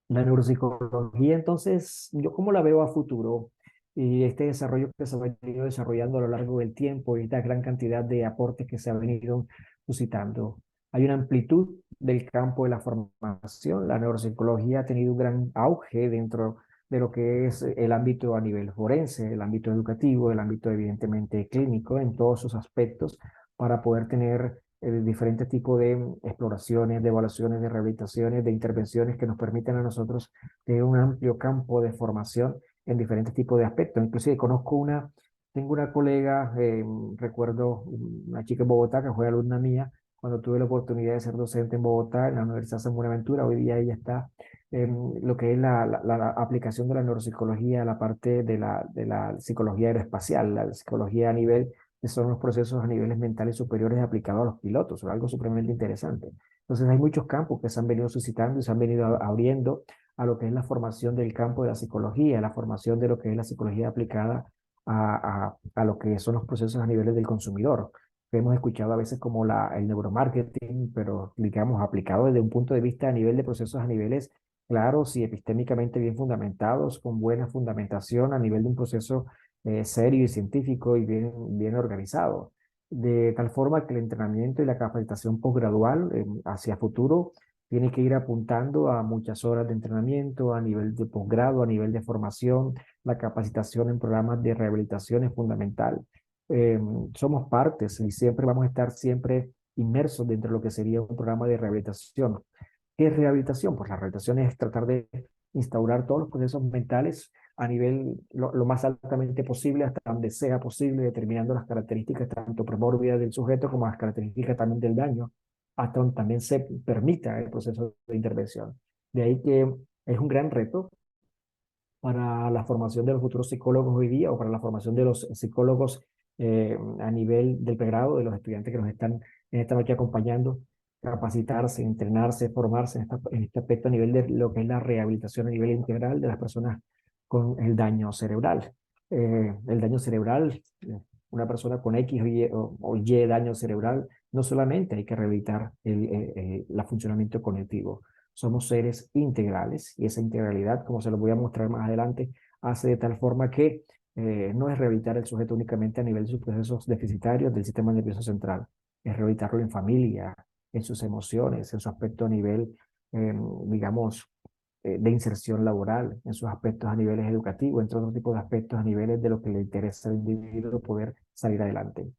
La neuropsicología, entonces, yo cómo la veo a futuro y este desarrollo que se ha venido desarrollando a lo largo del tiempo y esta gran cantidad de aportes que se han venido suscitando. Hay una amplitud del campo de la formación. La neuropsicología ha tenido un gran auge dentro de lo que es el ámbito a nivel forense, el ámbito educativo, el ámbito evidentemente clínico, en todos sus aspectos, para poder tener diferentes tipos de exploraciones, de evaluaciones, de rehabilitaciones, de intervenciones que nos permiten a nosotros tener un amplio campo de formación en diferentes tipos de aspectos. Inclusive tengo una colega, recuerdo una chica en Bogotá que fue alumna mía cuando tuve la oportunidad de ser docente en Bogotá, en la Universidad San Buenaventura. Hoy día ella está en lo que es la aplicación de la neuropsicología, la parte de la psicología aeroespacial, la psicología a nivel que son los procesos a niveles mentales superiores aplicados a los pilotos, o algo supremamente interesante. Entonces hay muchos campos que se han venido suscitando y se han venido abriendo a lo que es la formación del campo de la psicología, la formación de lo que es la psicología aplicada a lo que son los procesos a niveles del consumidor. Hemos escuchado a veces como el neuromarketing, pero digamos aplicado desde un punto de vista a nivel de procesos a niveles claros y epistémicamente bien fundamentados, con buena fundamentación a nivel de un proceso serio y científico y bien organizado, de tal forma que el entrenamiento y la capacitación posgradual hacia futuro tiene que ir apuntando a muchas horas de entrenamiento a nivel de posgrado, a nivel de formación. La capacitación en programas de rehabilitación es fundamental. Eh, Somos partes y siempre vamos a estar siempre inmersos dentro de lo que sería un programa de rehabilitación. ¿Qué es rehabilitación? Pues la rehabilitación es tratar de instaurar todos los procesos mentales a nivel lo más altamente posible, hasta donde sea posible, determinando las características tanto promórbidas del sujeto como las características también del daño, hasta donde también se permita el proceso de intervención. De ahí que es un gran reto para la formación de los futuros psicólogos hoy día o para la formación de los psicólogos a nivel del pregrado, de los estudiantes que nos están en esta noche acompañando, capacitarse, entrenarse, formarse en este aspecto a nivel de lo que es la rehabilitación a nivel integral de las personas con el daño cerebral. El daño cerebral, una persona con X o Y daño cerebral, no solamente hay que rehabilitar el funcionamiento cognitivo, somos seres integrales y esa integralidad, como se lo voy a mostrar más adelante, hace de tal forma que no es rehabilitar el sujeto únicamente a nivel de sus procesos deficitarios del sistema nervioso central, es rehabilitarlo en familia, en sus emociones, en su aspecto a nivel, digamos, de inserción laboral, en sus aspectos a niveles educativos, entre otros tipos de aspectos a niveles de lo que le interesa al individuo poder salir adelante.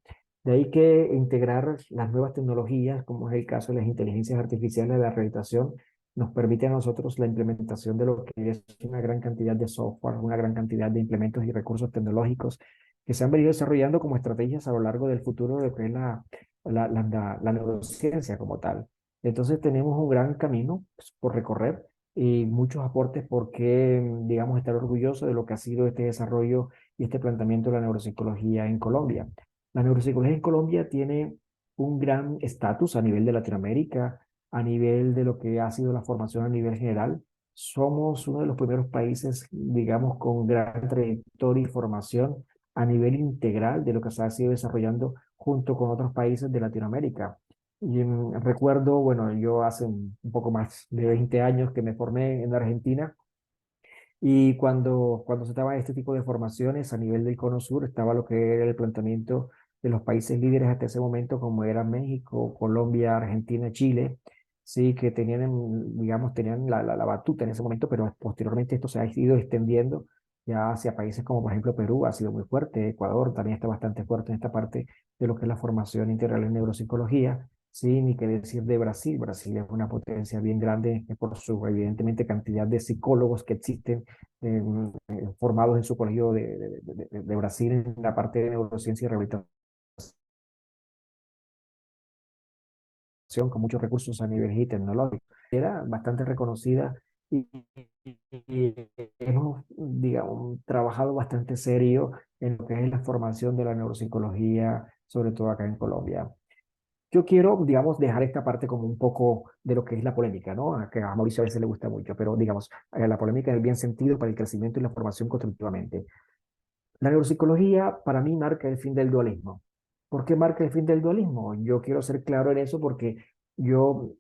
De ahí que integrar las nuevas tecnologías, como es el caso de las inteligencias artificiales de la rehabilitación, nos permite a nosotros la implementación de lo que es una gran cantidad de software, una gran cantidad de implementos y recursos tecnológicos que se han venido desarrollando como estrategias a lo largo del futuro de lo que es la neurociencia como tal. Entonces tenemos un gran camino pues, por recorrer y muchos aportes porque, digamos, estar orgulloso de lo que ha sido este desarrollo y este planteamiento de la neuropsicología en Colombia. La neuropsicología en Colombia tiene un gran estatus a nivel de Latinoamérica, a nivel de lo que ha sido la formación a nivel general. Somos uno de los primeros países, digamos, con gran trayectoria y formación a nivel integral de lo que se ha sido desarrollando junto con otros países de Latinoamérica. Y recuerdo, bueno, yo hace un poco más de 20 años que me formé en Argentina y cuando se estaba este tipo de formaciones a nivel del Cono Sur, estaba lo que era el planteamiento de los países líderes hasta ese momento, como eran México, Colombia, Argentina, Chile, sí, que tenían, digamos, tenían la batuta en ese momento, pero posteriormente esto se ha ido extendiendo ya hacia países como, por ejemplo, Perú, ha sido muy fuerte, Ecuador también está bastante fuerte en esta parte de lo que es la formación integral en neuropsicología. Sí, ni qué decir de Brasil. Brasil es una potencia bien grande por su, evidentemente, cantidad de psicólogos que existen formados en su colegio de Brasil en la parte de neurociencia y rehabilitación, con muchos recursos a nivel y tecnológico. Era bastante reconocida y, y hemos, digamos, trabajado bastante serio en lo que es la formación de la neuropsicología, sobre todo acá en Colombia. Yo quiero, digamos, dejar esta parte como un poco de lo que es la polémica, ¿no? A que a Mauricio a veces le gusta mucho, pero digamos, la polémica en el bien sentido para el crecimiento y la formación constructivamente. La neuropsicología para mí marca el fin del dualismo. ¿Por qué marca el fin del dualismo? Yo quiero ser claro en eso porque yo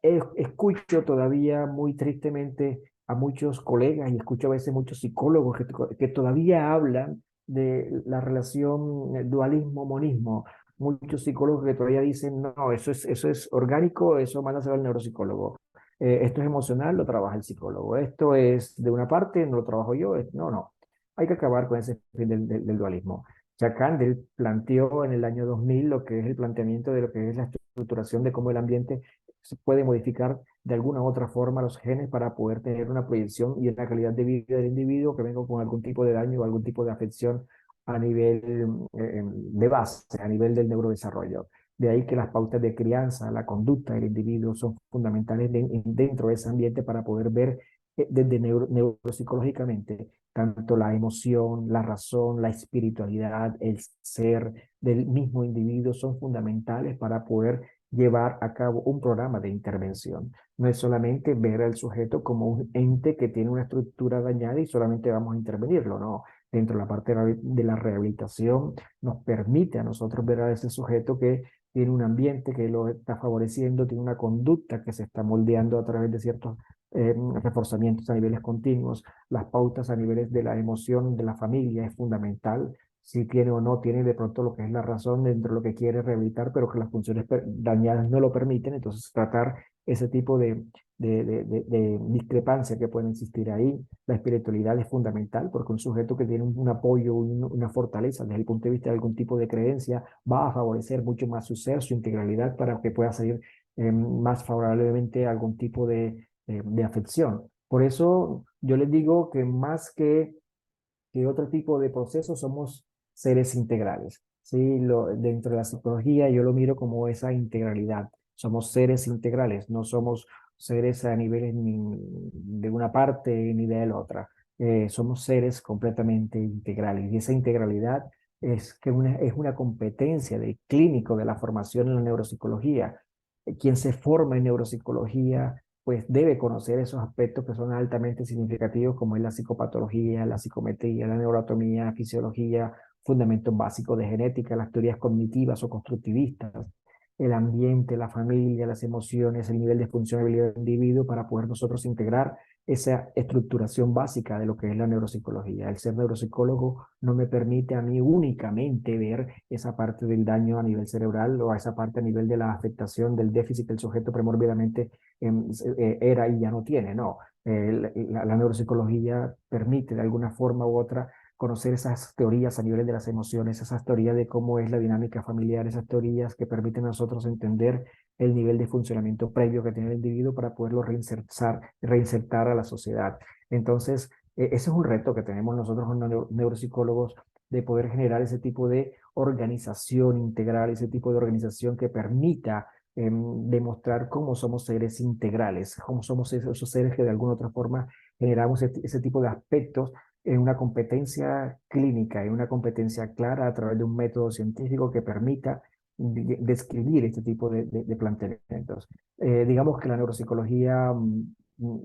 escucho todavía muy tristemente a muchos colegas y escucho a veces muchos psicólogos que todavía hablan de la relación dualismo-monismo. Muchos psicólogos que todavía dicen, no, eso es orgánico, eso manda a hacer el neuropsicólogo. Esto es emocional, lo trabaja el psicólogo. Esto es de una parte, no lo trabajo yo. No, no. Hay que acabar con ese fin del dualismo. Jack Handel planteó en el año 2000 lo que es el planteamiento de lo que es la estructuración de cómo el ambiente se puede modificar de alguna u otra forma los genes para poder tener una proyección y una calidad de vida del individuo que venga con algún tipo de daño o algún tipo de afección a nivel de base, a nivel del neurodesarrollo. De ahí que las pautas de crianza, la conducta del individuo son fundamentales dentro de ese ambiente para poder ver desde neuropsicológicamente tanto la emoción, la razón, la espiritualidad, el ser del mismo individuo son fundamentales para poder llevar a cabo un programa de intervención. No es solamente ver al sujeto como un ente que tiene una estructura dañada y solamente vamos a intervenirlo, no. Dentro de la parte de la rehabilitación nos permite a nosotros ver a ese sujeto que tiene un ambiente que lo está favoreciendo, tiene una conducta que se está moldeando a través de ciertos reforzamientos a niveles continuos, las pautas a niveles de la emoción de la familia es fundamental, si tiene o no tiene de pronto lo que es la razón dentro de lo que quiere rehabilitar, pero que las funciones dañadas no lo permiten, entonces tratar ese tipo de discrepancia que puede existir ahí. La espiritualidad es fundamental porque un sujeto que tiene un apoyo, una fortaleza desde el punto de vista de algún tipo de creencia va a favorecer mucho más su ser, su integralidad para que pueda salir más favorablemente a algún tipo de afección. Por eso yo les digo que más que otro tipo de procesos somos seres integrales. ¿Sí? Dentro de la psicología yo lo miro como esa integralidad. Somos seres integrales, no somos seres a niveles ni de una parte ni de la otra. Somos seres completamente integrales y esa integralidad es una competencia del clínico de la formación en la neuropsicología. Quien se forma en neuropsicología pues debe conocer esos aspectos que son altamente significativos, como es la psicopatología, la psicometría, la neuroanatomía, fisiología, fundamentos básicos de genética, las teorías cognitivas o constructivistas, el ambiente, la familia, las emociones, el nivel de funcionabilidad del individuo para poder nosotros integrar esa estructuración básica de lo que es la neuropsicología. El ser neuropsicólogo no me permite a mí únicamente ver esa parte del daño a nivel cerebral o a esa parte a nivel de la afectación del déficit que el sujeto primordialmente era y ya no tiene, no. La neuropsicología permite de alguna forma u otra conocer esas teorías a nivel de las emociones, esas teorías de cómo es la dinámica familiar, esas teorías que permiten a nosotros entender el nivel de funcionamiento previo que tiene el individuo para poderlo reinsertar a la sociedad. Entonces, ese es un reto que tenemos nosotros como neuropsicólogos de poder generar ese tipo de organización integral, ese tipo de organización que permita demostrar cómo somos seres integrales, cómo somos esos seres que de alguna otra forma generamos ese tipo de aspectos en una competencia clínica, en una competencia clara a través de un método científico que permita describir este tipo de planteamientos. Digamos que la neuropsicología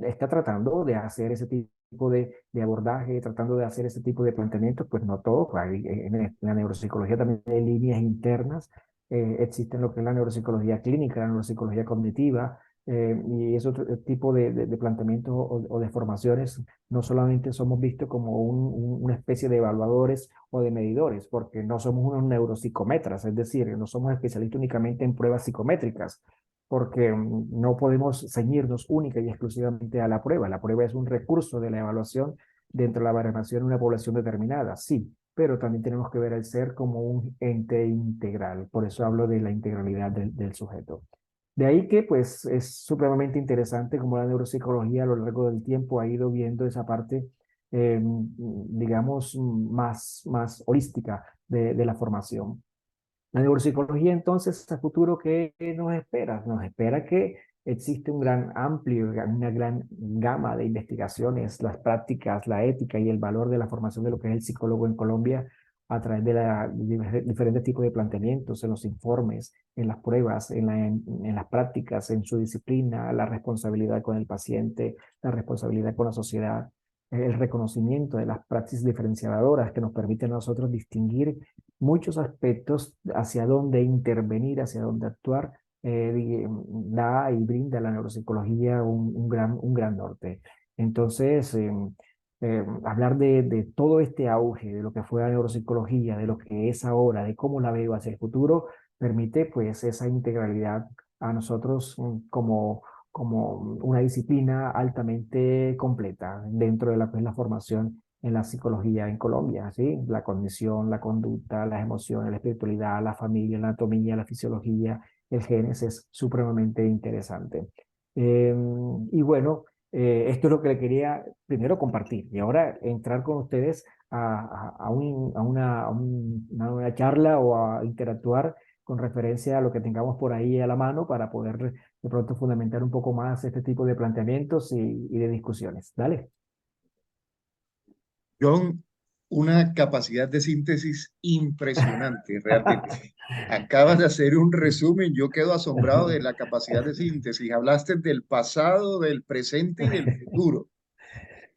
está tratando de hacer ese tipo de abordaje, tratando de hacer ese tipo de planteamientos, pues no todo, en la neuropsicología también hay líneas internas, existen lo que es la neuropsicología clínica, la neuropsicología cognitiva, y ese otro tipo de planteamientos o de formaciones no solamente somos vistos como una especie de evaluadores o de medidores, porque no somos unos neuropsicometras, es decir, no somos especialistas únicamente en pruebas psicométricas, porque no podemos ceñirnos única y exclusivamente a la prueba. La prueba es un recurso de la evaluación dentro de la valoración de una población determinada, sí, pero también tenemos que ver al ser como un ente integral. Por eso hablo de la integralidad del sujeto. De ahí que pues es supremamente interesante como la neuropsicología a lo largo del tiempo ha ido viendo esa parte, digamos, más holística de la formación. La neuropsicología entonces a futuro, ¿qué nos espera? Nos espera que existe un gran amplio, una gran gama de investigaciones, las prácticas, la ética y el valor de la formación de lo que es el psicólogo en Colombia a través de diferentes tipos de planteamientos, en los informes, en las pruebas, en las prácticas, en su disciplina, la responsabilidad con el paciente, la responsabilidad con la sociedad, el reconocimiento de las praxis diferenciadoras que nos permiten a nosotros distinguir muchos aspectos hacia dónde intervenir, hacia dónde actuar, da y brinda la neuropsicología un gran norte. Entonces, hablar de todo este auge, de lo que fue la neuropsicología, de lo que es ahora, de cómo la veo hacia el futuro, permite pues esa integralidad a nosotros como una disciplina altamente completa dentro de la, pues, la formación en la psicología en Colombia, ¿sí? La cognición, la conducta, las emociones, la espiritualidad, la familia, la anatomía, la fisiología, el genes es supremamente interesante. Y bueno, esto es lo que le quería primero compartir y ahora entrar con ustedes a una charla o a interactuar con referencia a lo que tengamos por ahí a la mano para poder de pronto fundamentar un poco más este tipo de planteamientos y de discusiones. Dale. John, una capacidad de síntesis impresionante, realmente. Acabas de hacer un resumen, yo quedo asombrado de la capacidad de síntesis. Hablaste del pasado, del presente y del futuro.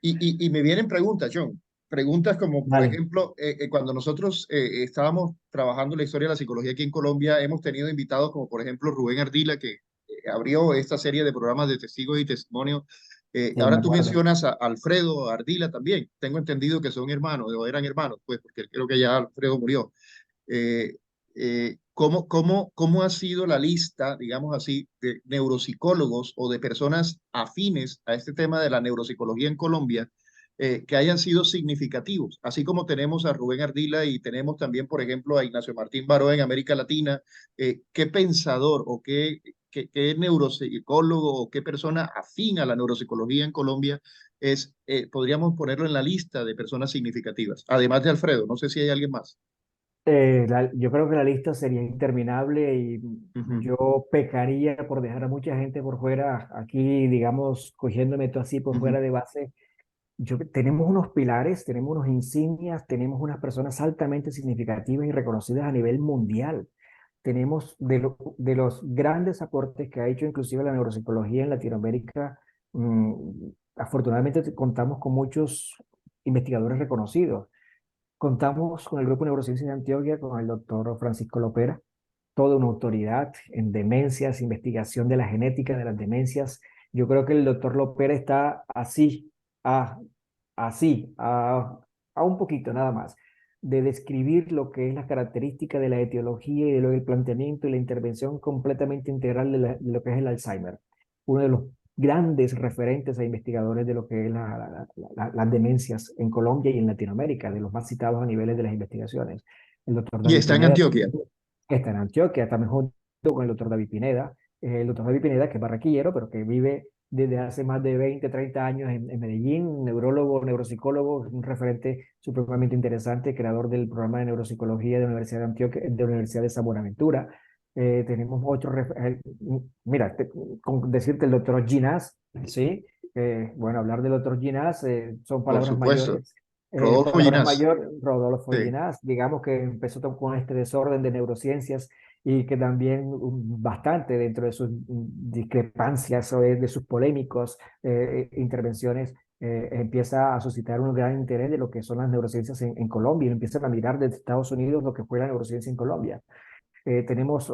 Y me vienen preguntas, John. Preguntas como, por Dale. ejemplo, cuando nosotros estábamos trabajando la historia de la psicología aquí en Colombia, hemos tenido invitados como, por ejemplo, Rubén Ardila, que abrió esta serie de programas de testigos y testimonios. Sí, me Ahora tú acuerdo. mencionas a Alfredo Ardila también. Tengo entendido que son hermanos, o eran hermanos, pues, porque creo que ya Alfredo murió. Eh, ¿Cómo ha sido la lista, digamos así, de neuropsicólogos o de personas afines a este tema de la neuropsicología en Colombia que hayan sido significativos? Así como tenemos a Rubén Ardila y tenemos también, por ejemplo, a Ignacio Martín Baró en América Latina, ¿qué pensador o qué neuropsicólogo o qué persona afín a la neuropsicología en Colombia podríamos ponerlo en la lista de personas significativas? Además de Alfredo, no sé si hay alguien más. Yo creo que la lista sería interminable y Ujú, yo pecaría por dejar a mucha gente por fuera, aquí, digamos, cogiéndome todo así por ujú. fuera de base. Tenemos unos pilares, tenemos unos insignias, tenemos unas personas altamente significativas y reconocidas a nivel mundial. Tenemos de los grandes aportes que ha hecho inclusive la neuropsicología en Latinoamérica. mm, Afortunadamente contamos con muchos investigadores reconocidos. Contamos con el Grupo de Neurociencias de Antioquia, con el doctor Francisco Lopera, toda una autoridad en demencias, investigación de la genética de las demencias. Yo creo que el doctor Lopera está a, así, a un poquito nada más, de describir lo que es la característica de la etiología y de lo del planteamiento y la intervención completamente integral de lo que es el Alzheimer. Uno de los grandes referentes e investigadores de lo que es las demencias en Colombia y en Latinoamérica, de los más citados a niveles de las investigaciones. El doctor Y David está en Pineda Antioquia. está en Antioquia, también junto con el doctor David Pineda. El doctor David Pineda, que es barranquillero, pero que vive desde hace más de 20, 30 años en Medellín, neurólogo, neuropsicólogo, un referente supremamente interesante, creador del programa de neuropsicología de la Universidad de Antioquia, de la Universidad de San Buenaventura. Tenemos otro, mira, con decirte el doctor Ginás, ¿sí? Bueno, hablar del doctor Ginás son Por palabras supuesto. mayores. Rodolfo Palabras Ginás. mayor, Rodolfo Sí. Ginás, digamos que empezó con este desorden de neurociencias y que también bastante dentro de sus discrepancias o de sus polémicos intervenciones empieza a suscitar un gran interés de lo que son las neurociencias en Colombia y empiezan a mirar desde Estados Unidos lo que fue la neurociencia en Colombia. Tenemos,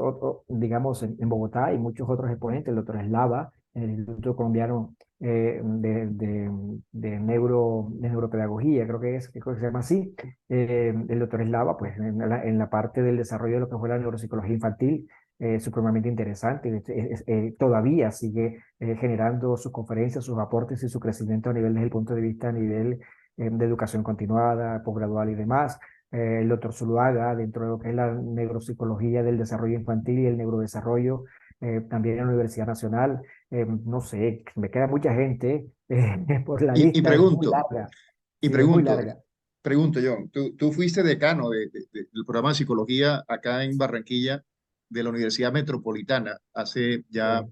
digamos, en Bogotá hay muchos otros exponentes, el doctor Eslava, el Instituto Colombiano de Neuropedagogía, creo que se llama así. El doctor Eslava, pues en la parte del desarrollo de lo que fue la neuropsicología infantil, supremamente interesante. Todavía sigue generando sus conferencias, sus aportes y su crecimiento a nivel desde el punto de vista a nivel de educación continuada, posgradual y demás. el doctor Zuluaga, dentro de lo que es la neuropsicología del desarrollo infantil y el neurodesarrollo, también en la Universidad Nacional. No sé, me queda mucha gente por la Y lista, es muy pregunto, larga. y Sí, es muy pregunto, larga. pregunto, John, tú fuiste decano del programa de psicología acá en Barranquilla de la Universidad Metropolitana hace ya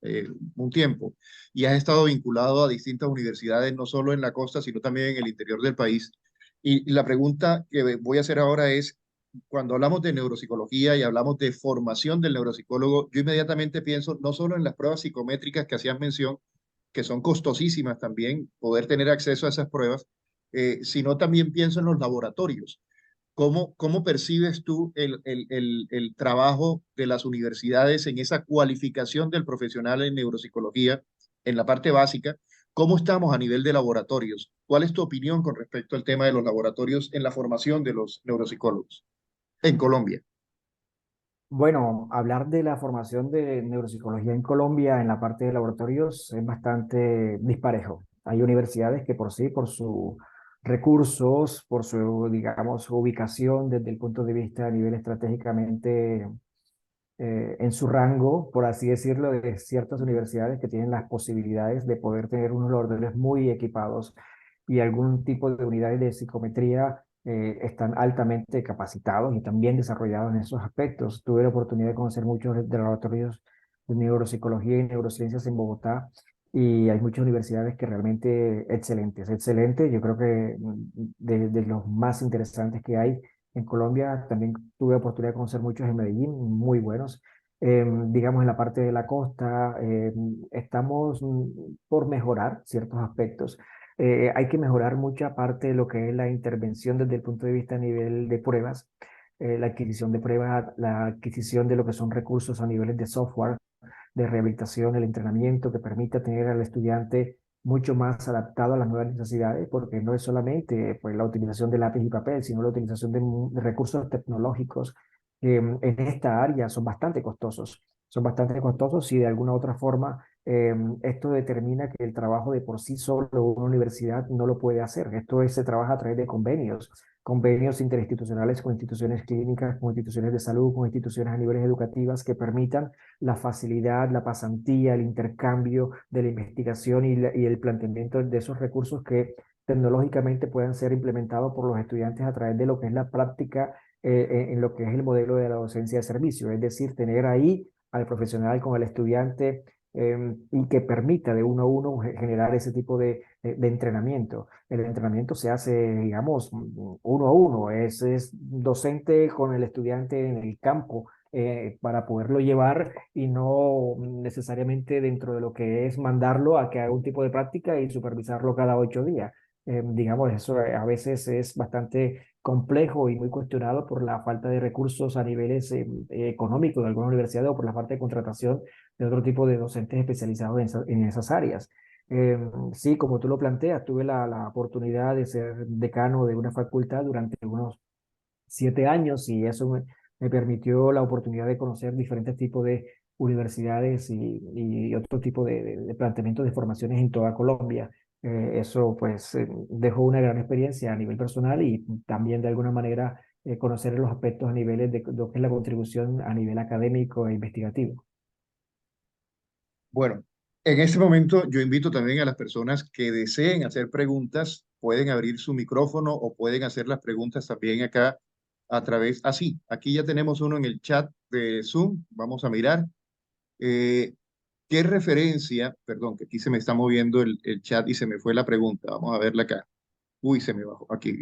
Sí. un tiempo y has estado vinculado a distintas universidades, no solo en la costa, sino también en el interior del país. Y la pregunta que voy a hacer ahora es, cuando hablamos de neuropsicología y hablamos de formación del neuropsicólogo, yo inmediatamente pienso no solo en las pruebas psicométricas que hacías mención, que son costosísimas también, poder tener acceso a esas pruebas, sino también pienso en los laboratorios. ¿Cómo percibes tú el trabajo de las universidades en esa cualificación del profesional en neuropsicología en la parte básica? ¿Cómo estamos a nivel de laboratorios? ¿Cuál es tu opinión con respecto al tema de los laboratorios en la formación de los neuropsicólogos en Colombia? Bueno, hablar de la formación de neuropsicología en Colombia en la parte de laboratorios es bastante disparejo. Hay universidades que por sí, por sus recursos, por su, digamos, su ubicación desde el punto de vista a nivel estratégicamente en su rango, por así decirlo, de ciertas universidades que tienen las posibilidades de poder tener unos laboratorios muy equipados y algún tipo de unidades de psicometría están altamente capacitados y también desarrollados en esos aspectos. Tuve la oportunidad de conocer muchos de los laboratorios de neuropsicología y neurociencias en Bogotá y hay muchas universidades que realmente excelentes, excelentes. Yo creo que de los más interesantes que hay en Colombia. También tuve oportunidad de conocer muchos en Medellín, muy buenos. Digamos, en la parte de la costa, estamos por mejorar ciertos aspectos. Hay que mejorar mucha parte de lo que es la intervención desde el punto de vista a nivel de pruebas, la adquisición de pruebas, la adquisición de lo que son recursos a niveles de software, de rehabilitación, el entrenamiento que permita tener al estudiante mucho más adaptado a las nuevas necesidades, porque no es solamente pues, la utilización de lápiz y papel, sino la utilización de recursos tecnológicos que en esta área son bastante costosos. Son bastante costosos y de alguna otra forma esto determina que el trabajo de por sí solo una universidad no lo puede hacer. Se trabaja a través de convenios, convenios interinstitucionales con instituciones clínicas, con instituciones de salud, con instituciones a niveles educativas que permitan la facilidad, la pasantía, el intercambio de la investigación y el planteamiento de esos recursos que tecnológicamente puedan ser implementados por los estudiantes a través de lo que es la práctica en lo que es el modelo de la docencia de servicio, es decir, tener ahí al profesional con el estudiante y que permita de uno a uno generar ese tipo de entrenamiento. El entrenamiento se hace, digamos, uno a uno, es docente con el estudiante en el campo para poderlo llevar y no necesariamente dentro de lo que es mandarlo a que haga un tipo de práctica y supervisarlo cada 8 días. Digamos, eso a veces es bastante complejo y muy cuestionado por la falta de recursos a niveles económicos de algunas universidades o por la falta de contratación de otro tipo de docentes especializados en esas áreas. Sí, como tú lo planteas, tuve la oportunidad de ser decano de una facultad durante unos 7 años y eso me permitió la oportunidad de conocer diferentes tipos de universidades y otro tipo de planteamientos de formaciones en toda Colombia. Eso pues dejó una gran experiencia a nivel personal y también de alguna manera conocer los aspectos a niveles de lo que es la contribución a nivel académico e investigativo. Bueno, en este momento yo invito también a las personas que deseen hacer preguntas, pueden abrir su micrófono o pueden hacer las preguntas también acá a través, así, aquí ya tenemos uno en el chat de Zoom, vamos a mirar. Eh, ¿Qué referencia? Perdón, que aquí se me está moviendo el chat y se me fue la pregunta, vamos a verla acá. Uy, se me bajó, aquí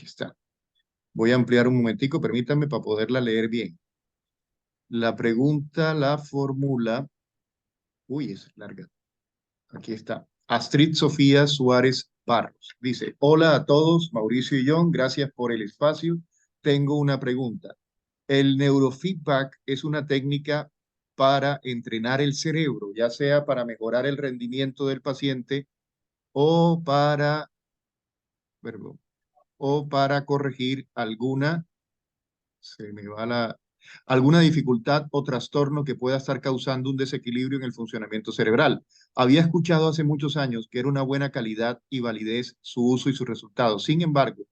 está. Voy a ampliar un momentico, permítanme para poderla leer bien. La pregunta la formula, uy, es larga. Aquí está. Astrid Sofía Suárez Barros. Dice, hola a todos, Mauricio y John, gracias por el espacio. Tengo una pregunta. ¿El neurofeedback es una técnica para entrenar el cerebro, ya sea para mejorar el rendimiento del paciente o perdón, o para corregir se me va alguna dificultad o trastorno que pueda estar causando un desequilibrio en el funcionamiento cerebral? Había escuchado hace muchos años que era una buena calidad y validez su uso y sus resultados. Sin embargo,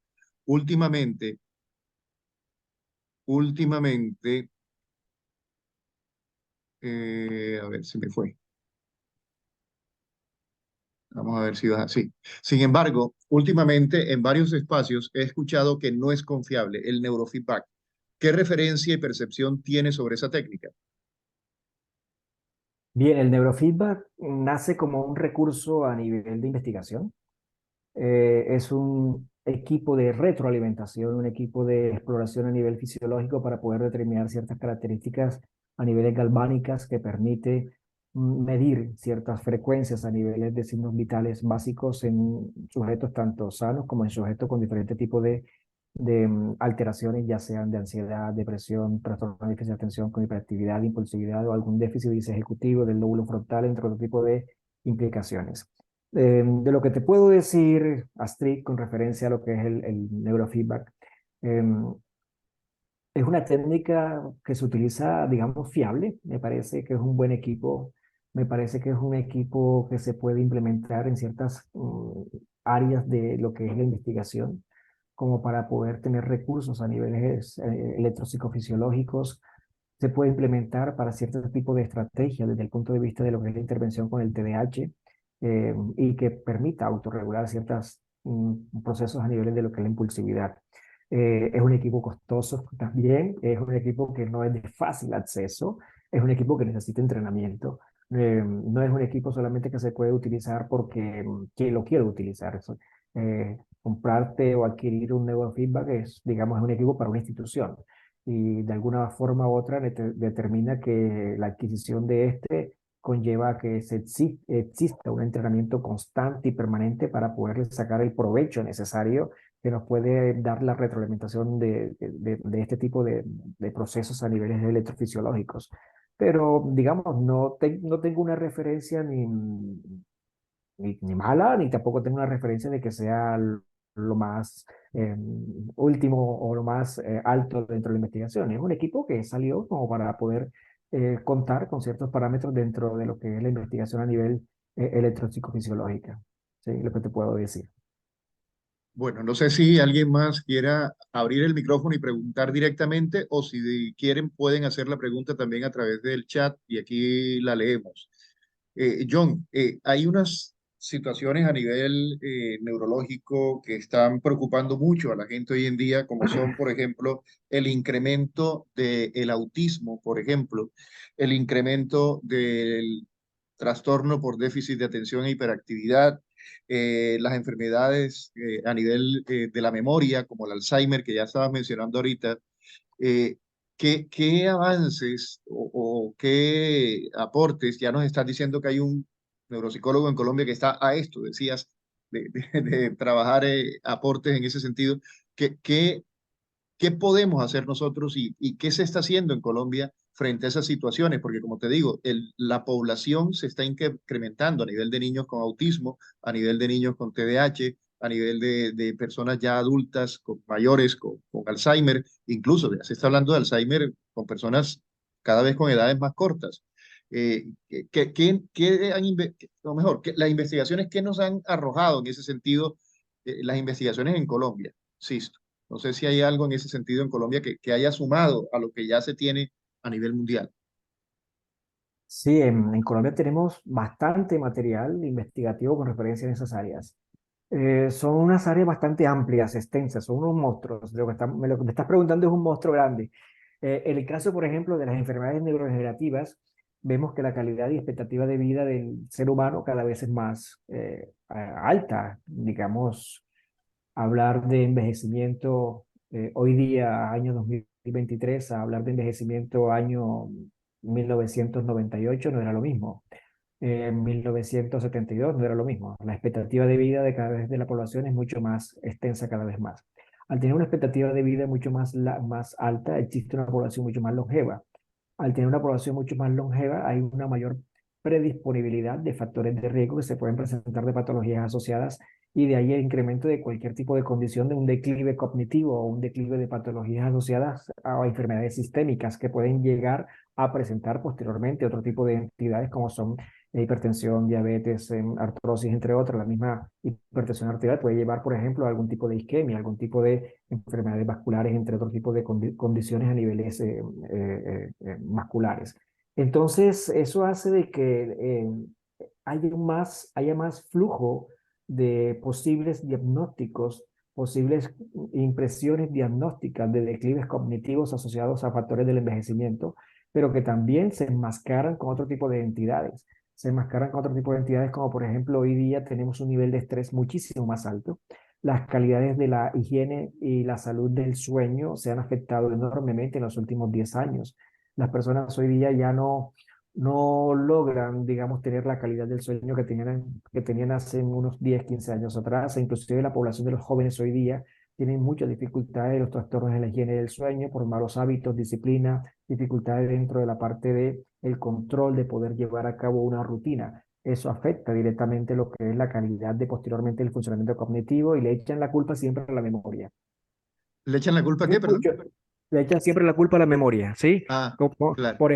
últimamente últimamente, a ver si me fue. Vamos a ver si vas así. Sin embargo, últimamente en varios espacios he escuchado que no es confiable el neurofeedback. ¿Qué referencia y percepción tiene sobre esa técnica? Bien, el neurofeedback nace como un recurso a nivel de investigación. Es un equipo de retroalimentación, un equipo de exploración a nivel fisiológico para poder determinar ciertas características a niveles galvánicas que permite medir ciertas frecuencias a niveles de signos vitales básicos en sujetos tanto sanos como en sujetos con diferentes tipos de alteraciones, ya sean de ansiedad, depresión, trastorno de déficit de atención con hiperactividad, impulsividad o algún déficit ejecutivo del lóbulo frontal, entre otro tipo de implicaciones. De lo que te puedo decir, Astrid, con referencia a lo que es el neurofeedback, es una técnica que se utiliza, digamos, fiable. Me parece que es un buen equipo. Me parece que es un equipo que se puede implementar en ciertas áreas de lo que es la investigación, como para poder tener recursos a niveles electropsicofisiológicos. Se puede implementar para ciertos tipos de estrategias desde el punto de vista de lo que es la intervención con el TDAH, y que permita autorregular ciertos procesos a niveles de lo que es la impulsividad. Es un equipo costoso también, es un equipo que no es de fácil acceso, es un equipo que necesita entrenamiento. No es un equipo solamente que se puede utilizar porque quien lo quiere utilizar. Comprarte o adquirir un neurofeedback es, digamos, es un equipo para una institución y de alguna forma u otra determina que la adquisición de este conlleva que exista un entrenamiento constante y permanente para poder sacar el provecho necesario que nos puede dar la retroalimentación de este tipo de procesos a niveles electrofisiológicos. Pero, digamos, no tengo una referencia ni mala, ni tampoco tengo una referencia de que sea lo más último o lo más alto dentro de la investigación. Es un equipo que salió como para poder contar con ciertos parámetros dentro de lo que es la investigación a nivel electropsicofisiológica. Sí, lo que te puedo decir. Bueno, no sé si alguien más quiera abrir el micrófono y preguntar directamente o si quieren pueden hacer la pregunta también a través del chat y aquí la leemos. John, hay unas situaciones a nivel neurológico que están preocupando mucho a la gente hoy en día, como son, por ejemplo, el incremento del autismo, por ejemplo, el incremento del trastorno por déficit de atención e hiperactividad, las enfermedades a nivel de la memoria, como el Alzheimer, que ya estabas mencionando ahorita. eh, ¿Qué avances o qué aportes? Ya nos estás diciendo que hay un neuropsicólogo en Colombia que está a esto, decías, de trabajar aportes en ese sentido. ¿Qué podemos hacer nosotros y qué se está haciendo en Colombia frente a esas situaciones? Porque como te digo, la población se está incrementando a nivel de niños con autismo, a nivel de niños con TDAH, a nivel de personas ya adultas, mayores, con Alzheimer, incluso ya se está hablando de Alzheimer con personas cada vez con edades más cortas. O mejor, las investigaciones que nos han arrojado en ese sentido, las investigaciones en Colombia? Sí. No sé si hay algo en ese sentido en Colombia que haya sumado a lo que ya se tiene a nivel mundial. Sí, en Colombia tenemos bastante material investigativo con referencia en esas áreas. Son unas áreas bastante amplias, extensas, son unos monstruos. Lo que me estás preguntando es un monstruo grande. En el caso, por ejemplo, de las enfermedades neurodegenerativas, vemos que la calidad y expectativa de vida del ser humano cada vez es más alta. Digamos, hablar de envejecimiento hoy día, año 2023, a hablar de envejecimiento año 1998 no era lo mismo. En 1972 no era lo mismo. La expectativa de vida de cada vez de la población es mucho más extensa cada vez más. Al tener una expectativa de vida mucho más alta, existe una población mucho más longeva. Al tener una población mucho más longeva, hay una mayor predisponibilidad de factores de riesgo que se pueden presentar de patologías asociadas y de ahí el incremento de cualquier tipo de condición de un declive cognitivo o un declive de patologías asociadas a enfermedades sistémicas que pueden llegar a presentar posteriormente otro tipo de entidades como son hipertensión, diabetes, artrosis, entre otras. La misma hipertensión arterial puede llevar, por ejemplo, a algún tipo de isquemia, algún tipo de enfermedades vasculares, entre otros tipos de condiciones a niveles musculares. Entonces, eso hace de que haya más flujo de posibles diagnósticos, posibles impresiones diagnósticas de declives cognitivos asociados a factores del envejecimiento, pero que también se enmascaran con otro tipo de entidades. Se enmascaran con otro tipo de entidades como por ejemplo hoy día tenemos un nivel de estrés muchísimo más alto. Las calidades de la higiene y la salud del sueño se han afectado enormemente en los últimos 10 años. Las personas hoy día ya no logran, digamos, tener la calidad del sueño que tenían hace unos 10, 15 años atrás. E inclusive la población de los jóvenes hoy día tienen muchas dificultades, los trastornos en la higiene del sueño por malos hábitos, disciplina, dificultades dentro de la parte de el control de poder llevar a cabo una rutina. Eso afecta directamente lo que es la calidad de posteriormente el funcionamiento cognitivo y le echan la culpa siempre a la memoria. ¿Le echan la culpa a Muy qué, perdón? mucho. Le echan siempre la culpa a la memoria, ¿sí? Ah, Como, claro. por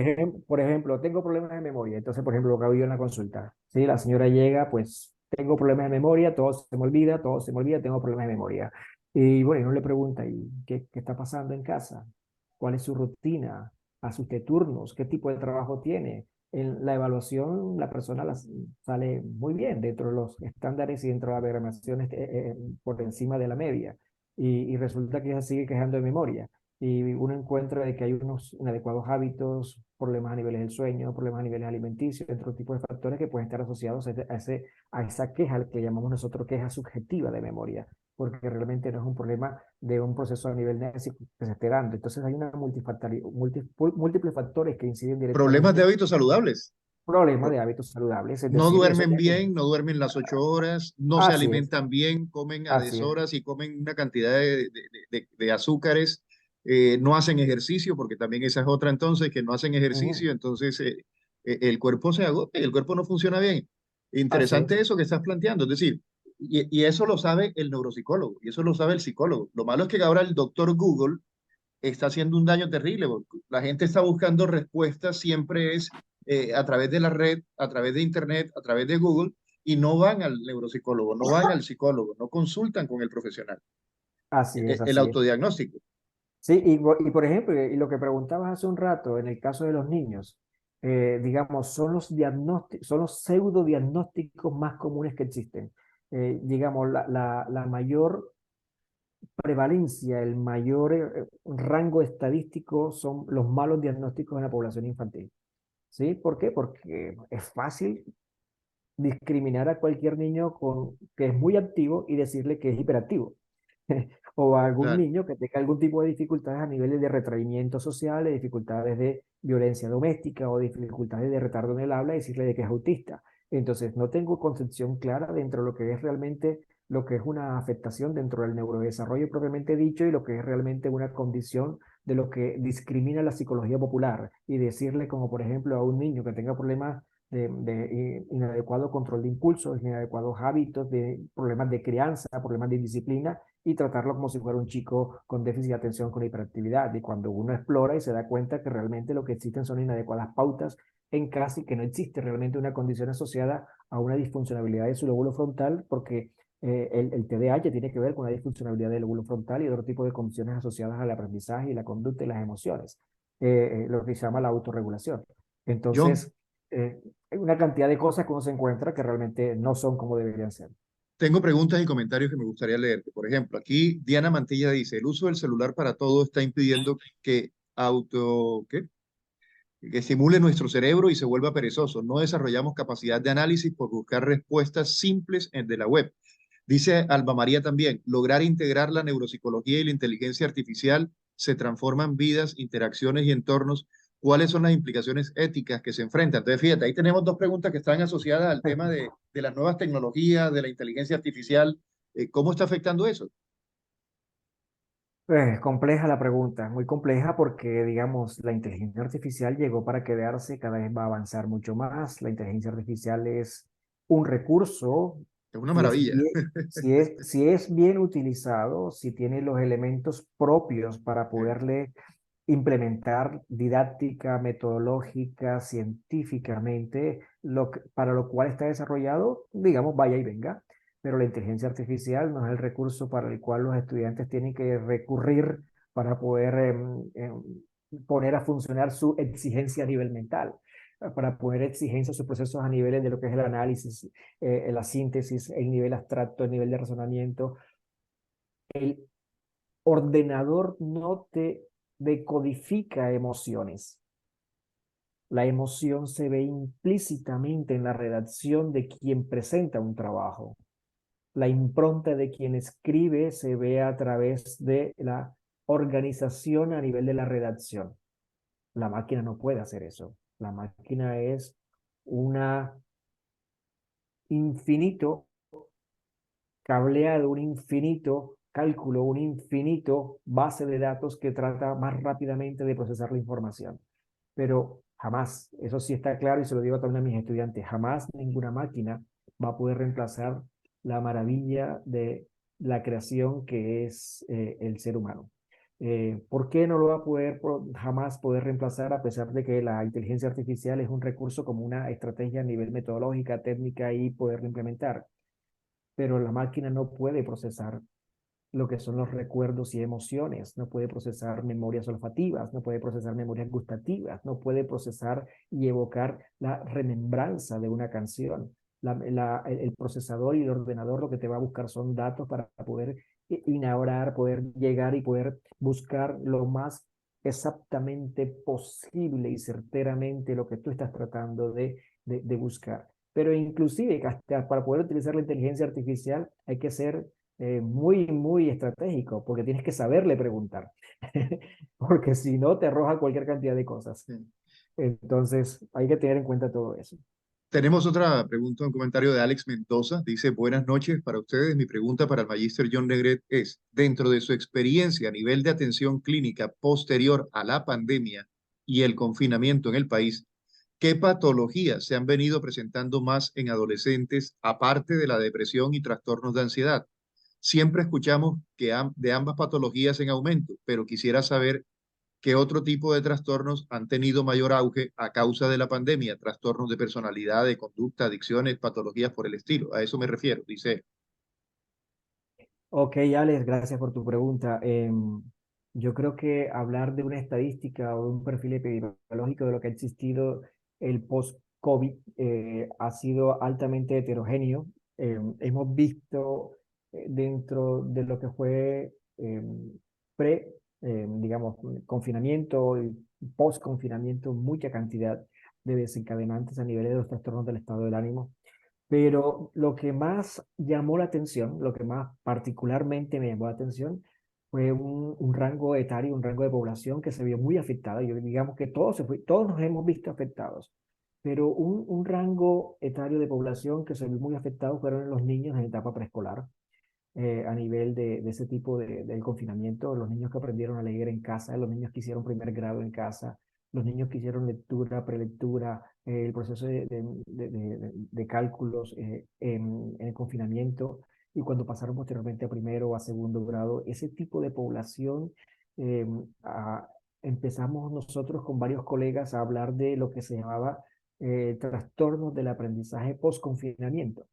ejemplo, tengo problemas de memoria. Entonces, por ejemplo, lo que hago yo en la consulta, ¿sí? La señora llega, pues, tengo problemas de memoria, todo se me olvida, todo se me olvida, tengo problemas de memoria. Y bueno, y uno le pregunta, ¿y qué está pasando en casa? ¿Cuál es su rutina? ¿Hace usted turnos? ¿Qué tipo de trabajo tiene? En la evaluación, la persona sale muy bien dentro de los estándares y dentro de las programaciones por encima de la media. Y resulta que ella sigue quejando de memoria y uno encuentra de que hay unos inadecuados hábitos, problemas a niveles del sueño, problemas a niveles alimenticios, otro tipo de factores que pueden estar asociados a esa queja que llamamos nosotros queja subjetiva de memoria, porque realmente no es un problema de un proceso a nivel nésico que se esté dando. Entonces hay una múltiples factores que inciden Problemas de directamente hábitos saludables. problemas Pro- de hábitos saludables, es No decir, eso duermen ya, bien, no duermen las 8 horas, no se así es, alimentan bien, comen a así es. deshoras y comen una cantidad de azúcares, no hacen ejercicio, porque también esa es otra entonces, que no hacen Ujú, ejercicio, entonces el cuerpo se agota y el cuerpo no funciona bien. así Interesante es. eso que estás planteando, es decir, y eso lo sabe el neuropsicólogo, y eso lo sabe el psicólogo. Lo malo es que ahora el doctor Google está haciendo un daño terrible, porque la gente está buscando respuestas, siempre es a través de la red, a través de Internet, a través de Google, y no van al neuropsicólogo, no van al psicólogo, no consultan con el profesional, Así es, el así es. autodiagnóstico. Sí, y por ejemplo, y lo que preguntabas hace un rato, en el caso de los niños, digamos, son los pseudodiagnósticos más comunes que existen. Digamos, la mayor prevalencia, el mayor rango estadístico son los malos diagnósticos en la población infantil. ¿Sí? ¿Por qué? Porque es fácil discriminar a cualquier niño que es muy activo y decirle que es hiperactivo. O a algún Claro, niño que tenga algún tipo de dificultades a niveles de retraimiento social, de dificultades de violencia doméstica o dificultades de retardo en el habla, y decirle de que es autista. Entonces, no tengo concepción clara dentro de lo que es realmente lo que es una afectación dentro del neurodesarrollo propiamente dicho y lo que es realmente una condición de lo que discrimina la psicología popular y decirle como por ejemplo a un niño que tenga problemas de inadecuado control de impulsos, inadecuados hábitos, de problemas de crianza, problemas de indisciplina, y tratarlo como si fuera un chico con déficit de atención, con hiperactividad. Y cuando uno explora y se da cuenta que realmente lo que existen son inadecuadas pautas en casa y que no existe realmente una condición asociada a una disfuncionalidad de su lóbulo frontal, porque el TDAH tiene que ver con la disfuncionalidad del lóbulo frontal y otro tipo de condiciones asociadas al aprendizaje y la conducta y las emociones, lo que se llama la autorregulación. John, Entonces, hay una cantidad de cosas que uno se encuentra que realmente no son como deberían ser. tengo preguntas y comentarios que me gustaría leerte. Por ejemplo, aquí Diana Mantilla dice, el uso del celular para todo está impidiendo ¿qué? Que estimule nuestro cerebro y se vuelva perezoso. No desarrollamos capacidad de análisis por buscar respuestas simples de la web. Dice Alba María también, lograr integrar la neuropsicología y la inteligencia artificial se transforman vidas, interacciones y entornos. ¿Cuáles son las implicaciones éticas que se enfrentan? Entonces, fíjate, ahí tenemos dos preguntas que están asociadas al tema de las nuevas tecnologías, de la inteligencia artificial. ¿Cómo está afectando eso? Compleja la pregunta, muy compleja porque, digamos, la inteligencia artificial llegó para quedarse, cada vez va a avanzar mucho más. La inteligencia artificial es un recurso, Es una maravilla. si es bien utilizado, si tiene los elementos propios para poderle implementar didáctica, metodológica, científicamente, para lo cual está desarrollado, digamos, vaya y venga. Pero la inteligencia artificial no es el recurso para el cual los estudiantes tienen que recurrir para poder poner a funcionar su exigencia a nivel mental, para poner exigencia a sus procesos a niveles de lo que es el análisis, la síntesis, el nivel abstracto, el nivel de razonamiento. El ordenador no te decodifica emociones. La emoción se ve implícitamente en la redacción de quien presenta un trabajo. La impronta de quien escribe se ve a través de la organización a nivel de la redacción. La máquina no puede hacer eso. La máquina es una infinito cableado, un infinito cálculo, un infinito base de datos que trata más rápidamente de procesar la información. Pero jamás, eso sí está claro y se lo digo también a mis estudiantes, jamás ninguna máquina va a poder reemplazar la maravilla de la creación que es el ser humano. ¿Por qué no lo va a poder jamás poder reemplazar a pesar de que la inteligencia artificial es un recurso como una estrategia a nivel metodológica, técnica y poderlo implementar? Pero la máquina no puede procesar lo que son los recuerdos y emociones, no puede procesar memorias olfativas, no puede procesar memorias gustativas, no puede procesar y evocar la remembranza de una canción. El procesador y el ordenador lo que te va a buscar son datos para poder inaugurar, poder llegar y poder buscar lo más exactamente posible y certeramente lo que tú estás tratando de buscar. Pero inclusive hasta para poder utilizar la inteligencia artificial hay que ser muy estratégico, porque tienes que saberle preguntar, porque si no te arroja cualquier cantidad de cosas. Sí. Entonces, hay que tener en cuenta todo eso. Tenemos otra pregunta, un comentario de Alex Mendoza. Dice, buenas noches para ustedes. Mi pregunta para el magíster John Negret es, dentro de su experiencia a nivel de atención clínica posterior a la pandemia y el confinamiento en el país, ¿qué patologías se han venido presentando más en adolescentes aparte de la depresión y trastornos de ansiedad? Siempre escuchamos que de ambas patologías en aumento, pero quisiera saber qué otro tipo de trastornos han tenido mayor auge a causa de la pandemia, trastornos de personalidad, de conducta, adicciones, patologías por el estilo. A eso me refiero, dice. Ok, Alex, gracias por tu pregunta. Yo creo que hablar de una estadística o de un perfil epidemiológico de lo que ha existido el post-COVID ha sido altamente heterogéneo. Hemos visto dentro de lo que fue pre, digamos, confinamiento y post-confinamiento mucha cantidad de desencadenantes a nivel de los trastornos del estado del ánimo. Pero lo que más llamó la atención, lo que más particularmente me llamó la atención, fue un rango etario, un rango de población que se vio muy afectado. Yo digamos que todos nos hemos visto afectados, pero un rango etario de población que se vio muy afectado fueron los niños en etapa preescolar a nivel de ese tipo del confinamiento, los niños que aprendieron a leer en casa, los niños que hicieron primer grado en casa, los niños que hicieron lectura, prelectura, el proceso de cálculos en el confinamiento y cuando pasaron posteriormente a primero o a segundo grado, ese tipo de población, eh, a- empezamos nosotros con varios colegas a hablar de lo que se llamaba trastornos del aprendizaje post-confinamiento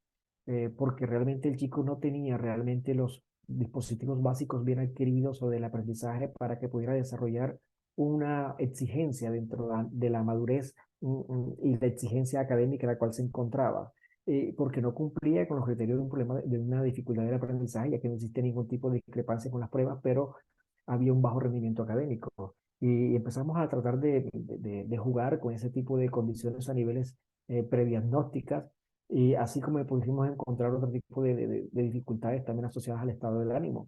porque realmente el chico no tenía realmente los dispositivos básicos bien adquiridos o del aprendizaje para que pudiera desarrollar una exigencia dentro de la madurez y la exigencia académica en la cual se encontraba, porque no cumplía con los criterios de un problema, de una dificultad del aprendizaje, ya que no existe ningún tipo de discrepancia con las pruebas, pero había un bajo rendimiento académico. Y empezamos a tratar de jugar con ese tipo de condiciones a niveles prediagnósticas y así como pudimos encontrar otro tipo de dificultades también asociadas al estado del ánimo.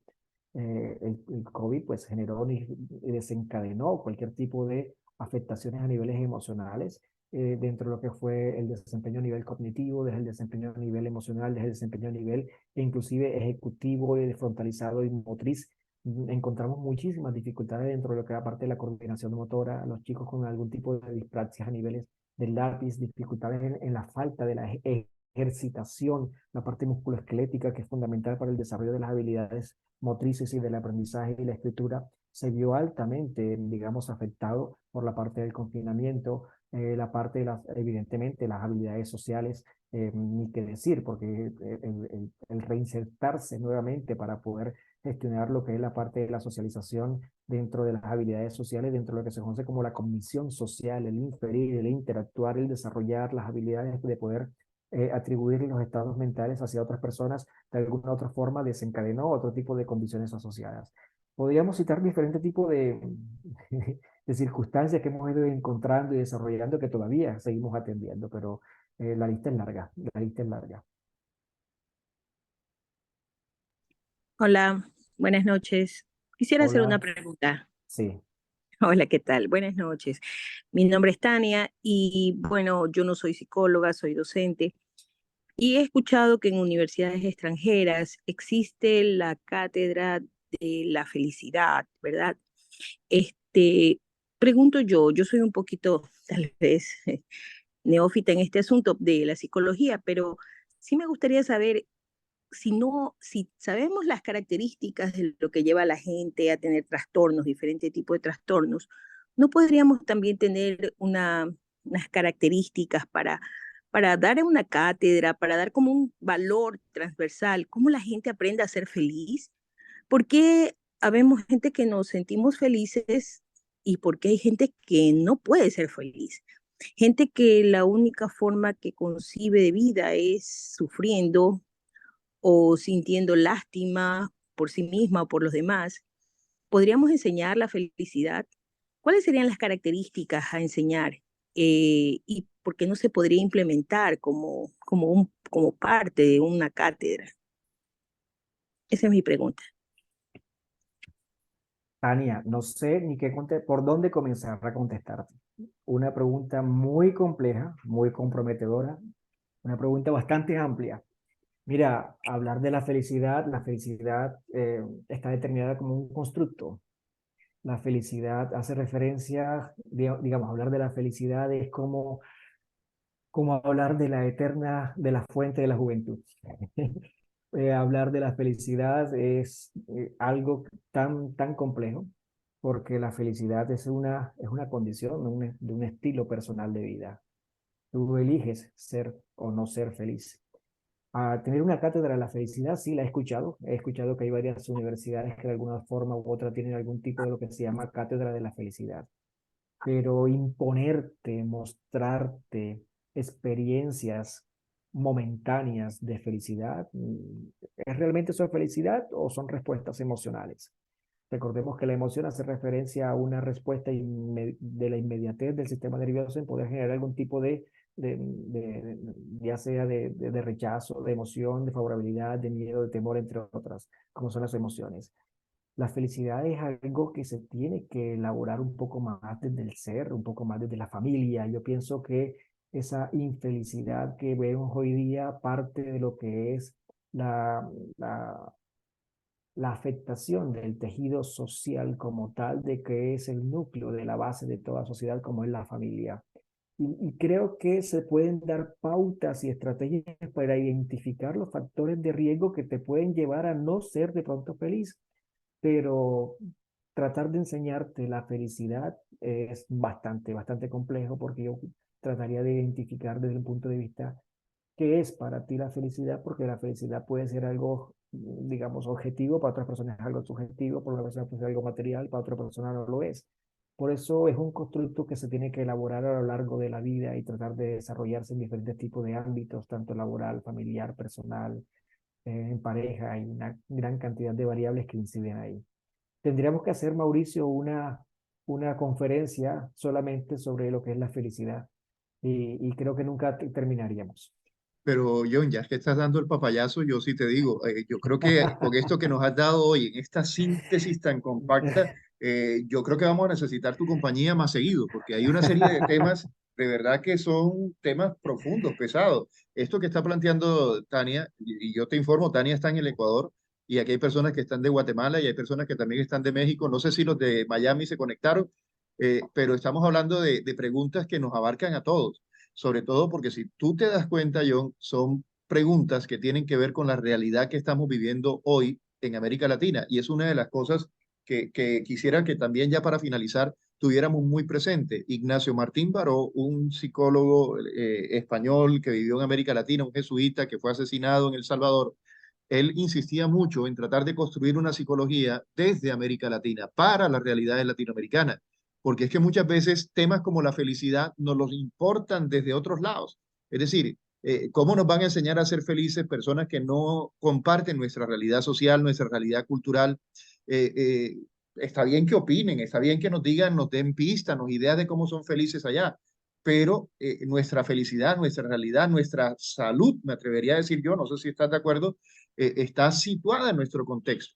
El COVID pues generó y desencadenó cualquier tipo de afectaciones a niveles emocionales dentro de lo que fue el desempeño a nivel cognitivo, desde el desempeño a nivel emocional, desde el desempeño a nivel inclusive ejecutivo y frontalizado y motriz. Encontramos muchísimas dificultades dentro de lo que era parte de la coordinación motora, los chicos con algún tipo de dispraxias a niveles del lápiz, dificultades en la falta de la ejercitación, la parte musculoesquelética que es fundamental para el desarrollo de las habilidades motrices y del aprendizaje y la escritura, se vio altamente, digamos, afectado por la parte del confinamiento, la parte de evidentemente, las habilidades sociales, ni qué decir, porque el reinsertarse nuevamente para poder gestionar lo que es la parte de la socialización dentro de las habilidades sociales, dentro de lo que se conoce como la cognición social, el inferir, el interactuar, el desarrollar las habilidades de poder atribuir los estados mentales hacia otras personas, de alguna otra forma desencadenó otro tipo de condiciones asociadas. Podríamos citar diferentes tipos de circunstancias que hemos ido encontrando y desarrollando que todavía seguimos atendiendo, pero la lista es larga, la lista es larga. Hola, buenas noches. Quisiera hacer una Hola, pregunta. sí, Hola, ¿qué tal? Buenas noches. Mi nombre es Tania y bueno, yo no soy psicóloga, soy docente y he escuchado que en universidades extranjeras existe la cátedra de la felicidad, ¿verdad? Este, pregunto yo soy un poquito, tal vez, neófita en este asunto de la psicología, pero sí me gustaría saber si sabemos las características de lo que lleva a la gente a tener trastornos, diferentes tipos de trastornos, ¿no podríamos también tener unas características para dar una cátedra, para dar como un valor transversal, cómo la gente aprende a ser feliz? ¿Por qué habemos gente que nos sentimos felices y por qué hay gente que no puede ser feliz? Gente que la única forma que concibe de vida es sufriendo o sintiendo lástima por sí misma o por los demás. ¿Podríamos enseñar la felicidad? ¿Cuáles serían las características a enseñar? ¿Y por qué no se podría implementar como parte de una cátedra? Esa es mi pregunta. Tania, no sé ni por dónde comenzar a contestarte. Una pregunta muy compleja, muy comprometedora, una pregunta bastante amplia. Mira, hablar de la felicidad está determinada como un constructo. La felicidad hace referencia, digamos, hablar de la felicidad es como hablar de la eterna, de la fuente de la juventud. Hablar de la felicidad es algo tan complejo, porque la felicidad es una condición, de un estilo personal de vida. Tú eliges ser o no ser feliz. A tener una cátedra de la felicidad, sí, la he escuchado. He escuchado que hay varias universidades que de alguna forma u otra tienen algún tipo de lo que se llama cátedra de la felicidad. Pero imponerte, mostrarte experiencias momentáneas de felicidad, ¿es realmente eso felicidad o son respuestas emocionales? Recordemos que la emoción hace referencia a una respuesta de la inmediatez del sistema nervioso en poder generar algún tipo ya sea de rechazo, de emoción, de favorabilidad, de miedo, de temor, entre otras, como son las emociones. La felicidad es algo que se tiene que elaborar un poco más desde el ser, un poco más desde la familia. Yo pienso que esa infelicidad que vemos hoy día parte de lo que es la, la, la afectación del tejido social como tal, de que es el núcleo de la base de toda sociedad, como es la familia. Y creo que se pueden dar pautas y estrategias para identificar los factores de riesgo que te pueden llevar a no ser de pronto feliz, pero tratar de enseñarte la felicidad es bastante complejo, porque yo trataría de identificar desde un punto de vista qué es para ti la felicidad, porque la felicidad puede ser algo, digamos, objetivo, para otras personas es algo subjetivo, para una persona puede ser algo material, para otra persona no lo es. Por eso es un constructo que se tiene que elaborar a lo largo de la vida y tratar de desarrollarse en diferentes tipos de ámbitos, tanto laboral, familiar, personal, en pareja. Hay una gran cantidad de variables que inciden ahí. Tendríamos que hacer, Mauricio, una conferencia solamente sobre lo que es la felicidad y creo que nunca terminaríamos. Pero John, ya que estás dando el papayazo, yo sí te digo, yo creo que con esto que nos has dado hoy, en esta síntesis tan compacta, yo creo que vamos a necesitar tu compañía más seguido, porque hay una serie de temas de verdad que son temas profundos, pesados. Esto que está planteando Tania, y yo te informo, Tania está en el Ecuador, y aquí hay personas que están de Guatemala y hay personas que también están de México. No sé si los de Miami se conectaron, pero estamos hablando de preguntas que nos abarcan a todos, sobre todo porque si tú te das cuenta, John, son preguntas que tienen que ver con la realidad que estamos viviendo hoy en América Latina, y es una de las cosas que quisiera que también ya para finalizar tuviéramos muy presente. Ignacio Martín Baró, un psicólogo español que vivió en América Latina, un jesuita que fue asesinado en El Salvador. Él insistía mucho en tratar de construir una psicología desde América Latina para las realidades latinoamericanas, porque es que muchas veces temas como la felicidad nos los importan desde otros lados. Es decir, ¿cómo nos van a enseñar a ser felices personas que no comparten nuestra realidad social, nuestra realidad cultural? Eh, eh, Está bien que opinen, está bien que nos digan, nos den pistas, nos ideas de cómo son felices allá, pero nuestra felicidad, nuestra realidad, nuestra salud, me atrevería a decir yo, no sé si estás de acuerdo, está situada en nuestro contexto.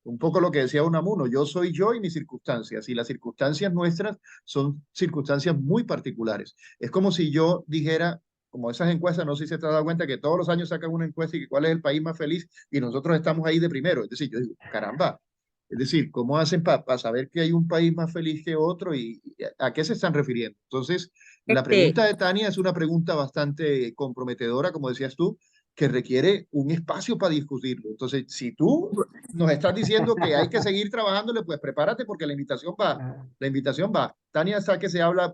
Un poco lo que decía Unamuno, yo soy yo y mis circunstancias, y las circunstancias nuestras son circunstancias muy particulares. Es como si yo dijera, como esas encuestas, no sé si se te ha dado cuenta que todos los años sacan una encuesta y que cuál es el país más feliz y nosotros estamos ahí de primero. Es decir, yo digo, caramba, es decir, ¿cómo hacen para saber que hay un país más feliz que otro y a qué se están refiriendo? Entonces, la Este, pregunta de Tania es una pregunta bastante comprometedora, como decías tú, que requiere un espacio para discutirlo. Entonces, si tú nos estás diciendo que hay que seguir trabajándole, pues prepárate porque la invitación va. Ah, La invitación va. Tania está que se habla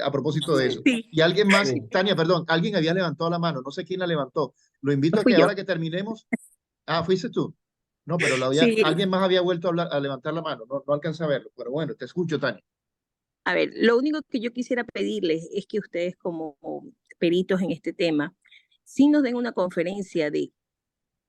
a propósito de eso. sí, Y alguien más, sí. Tania, perdón, alguien había levantado la mano, no sé quién la levantó. Lo invito a fui que yo. ahora que terminemos, fuiste tú. No, pero Sí, alguien más había vuelto a, hablar, a levantar la mano, no, no alcancé a verlo, pero bueno, te escucho, Tania. a ver, lo único que yo quisiera pedirles es que ustedes como peritos en este tema, sí nos den una conferencia de,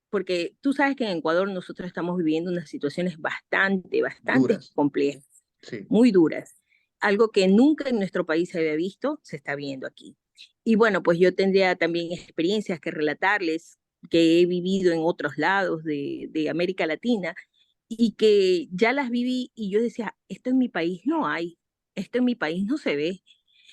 porque tú sabes que en Ecuador nosotros estamos viviendo unas situaciones bastante Duras, complejas, sí. muy duras. Algo que nunca en nuestro país se había visto, se está viendo aquí. Y bueno, pues yo tendría también experiencias que relatarles que he vivido en otros lados de América Latina y que ya las viví y yo decía, esto en mi país no hay, esto en mi país no se ve,